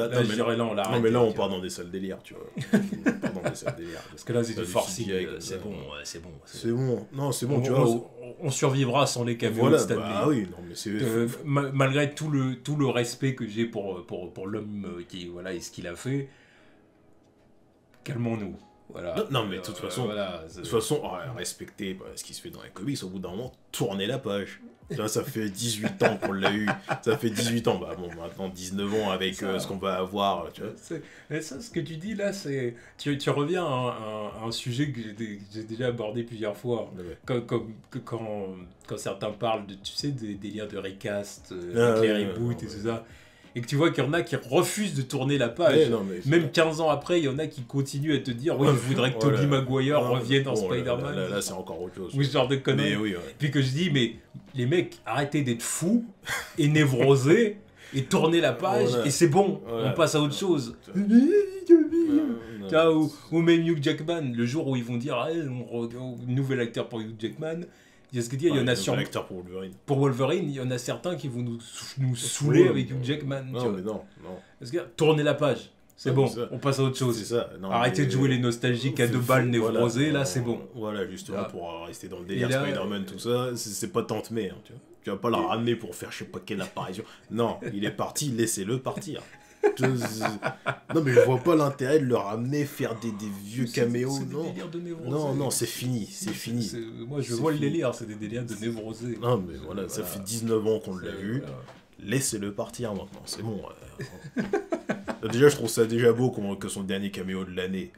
B: on part dans des salles délire, tu vois. On part dans des salles délire.
A: Parce que là, c'est du forcing. C'est bon.
B: C'est bon. Non, c'est bon, tu vois.
A: On survivra sans les caméos de Stan Lee.
B: Ah oui, non, mais c'est...
A: Malgré tout le respect que j'ai pour l'homme et ce qu'il a fait, calmons-nous. Voilà.
B: Non, mais de toute façon, respecter ce qui se fait dans les comics, au bout d'un moment, tournez la page. Tu vois, ça fait 18 ans qu'on l'a eu. Ça fait 18 ans. Bah bon, maintenant 19 ans avec ce qu'on va avoir. Tu vois.
A: Mais ça, ce que tu dis là, c'est... Tu reviens à un sujet que j'ai déjà abordé plusieurs fois.
B: Ouais.
A: Quand certains parlent de, tu sais, des liens de recast, avec les reboots et tout ça. Et que tu vois qu'il y en a qui refusent de tourner la page.
B: Ouais, non,
A: Même 15 ans après, il y en a qui continuent à te dire oui, je voudrais que Tobey Maguire revienne dans Spider-Man.
B: Là, c'est encore autre chose.
A: Oui, ce genre de conneries.
B: Oui,
A: Puis que je dis, mais les mecs, arrêtez d'être fous et névrosés et tournez la page et c'est bon, on passe à autre chose. Ou même Hugh Jackman, le jour où ils vont dire nouvel acteur pour Hugh Jackman. Il y a ce que dire, il y en a sur pour Wolverine, il y en a certains qui vont nous saouler avec Hugh Jackman.
B: Non, mais non.
A: Parce que tournez la page, c'est bon, on passe à autre chose.
B: C'est ça. Non,
A: arrêtez de jouer les nostalgiques à 2 balles névrosés, là c'est bon.
B: Voilà, justement, pour rester dans le délire Spider-Man, tout ça, c'est pas Tante May, tu vois. Tu vas pas le ramener pour faire je sais pas quelle apparition. Non, il est parti, laissez-le partir. Non, mais je vois pas l'intérêt de le ramener, faire des vieux caméos. Non, c'est fini.
A: Moi, je vois le délire, c'est des délires de névrosés.
B: Non, mais voilà, ça fait 19 ans qu'on l'a vu. Laissez-le partir maintenant, c'est bon. Déjà, je trouve ça déjà beau que son dernier caméo de l'année.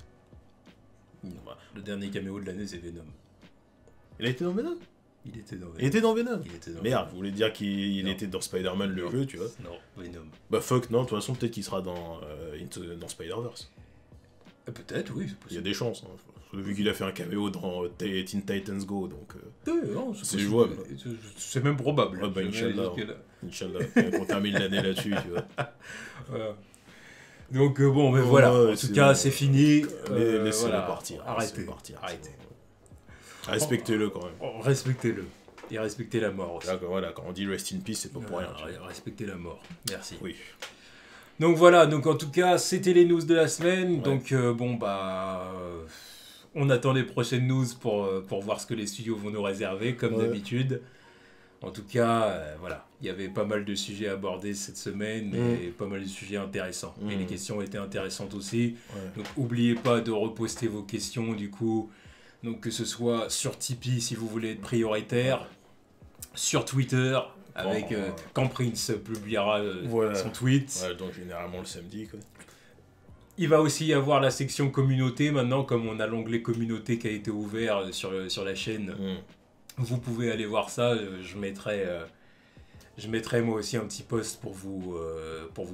A: Le dernier caméo de l'année, c'est Venom.
B: Il a été dans Venom ?
A: Il
B: était dans Venom. Merde, vous voulez dire qu'il était dans Spider-Man le jeu, tu vois.
A: Non, Venom.
B: Bah fuck, non, de toute façon, peut-être qu'il sera dans Spider-Verse.
A: Peut-être, oui, c'est possible.
B: Il y a des chances, hein. Vu qu'il a fait un caméo dans Teen Titans Go, donc
A: c'est
B: jouable.
A: C'est même probable.
B: Ouais, bah Inch'Allah, on termine l'année là-dessus, tu vois.
A: Donc bon, mais voilà, en tout cas, c'est fini.
B: Mais laissez-le partir.
A: Arrêtez.
B: Respectez-le quand même.
A: Respectez-le. Et respectez la mort aussi.
B: Là, voilà, quand on dit rest in peace, c'est pas pour rien.
A: Respectez la mort. Merci.
B: Oui.
A: Donc voilà, donc en tout cas, c'était les news de la semaine.
B: Ouais.
A: Donc on attend les prochaines news pour voir ce que les studios vont nous réserver, comme d'habitude. En tout cas, voilà, il y avait pas mal de sujets abordés cette semaine et pas mal de sujets intéressants. Et les questions étaient intéressantes aussi. Ouais. Donc n'oubliez pas de reposter vos questions du coup. Donc que ce soit sur Tipeee si vous voulez être prioritaire, sur Twitter avec quand Prince publiera son tweet.
B: Ouais, donc généralement le samedi quoi.
A: Il va aussi y avoir la section communauté maintenant, comme on a l'onglet communauté qui a été ouvert sur la chaîne. Vous pouvez aller voir ça, je mettrai moi aussi un petit post pour vous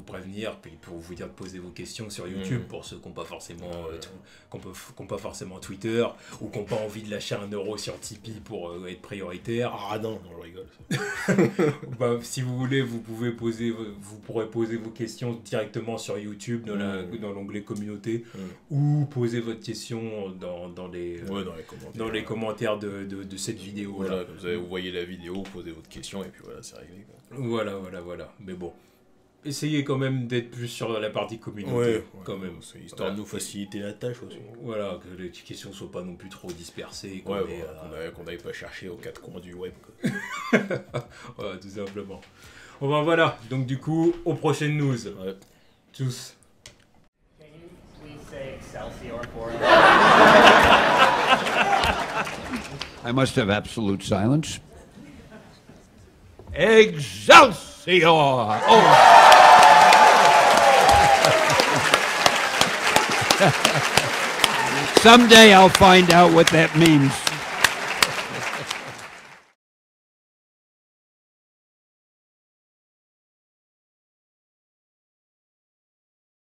A: prévenir, puis pour vous dire de poser vos questions sur YouTube pour ceux qui n'ont pas forcément Twitter ou qui n'ont pas envie de lâcher 1 euro sur Tipeee pour être prioritaire.
B: Ah non, on rigole.
A: Si vous voulez, vous pourrez poser vos questions directement sur YouTube dans l'onglet communauté ou poser votre question dans les commentaires de cette vidéo.
B: Voilà, comme ça, vous voyez la vidéo, posez votre question et puis voilà, c'est réglé.
A: Voilà. Mais bon, essayez quand même d'être plus sur la partie communauté, quand même.
B: C'est histoire de nous faciliter la tâche aussi.
A: Voilà, que les questions ne soient pas non plus trop dispersées.
B: Qu'on n'aille pas chercher aux 4 coins du web.
A: Voilà, tout simplement. Bon voilà, donc du coup, aux prochaines news.
B: Ouais.
A: Tchuss.
C: Can you please say Excelsior for us?
D: I must have absolute silence. Excelsior! Oh! Someday I'll find out what that means.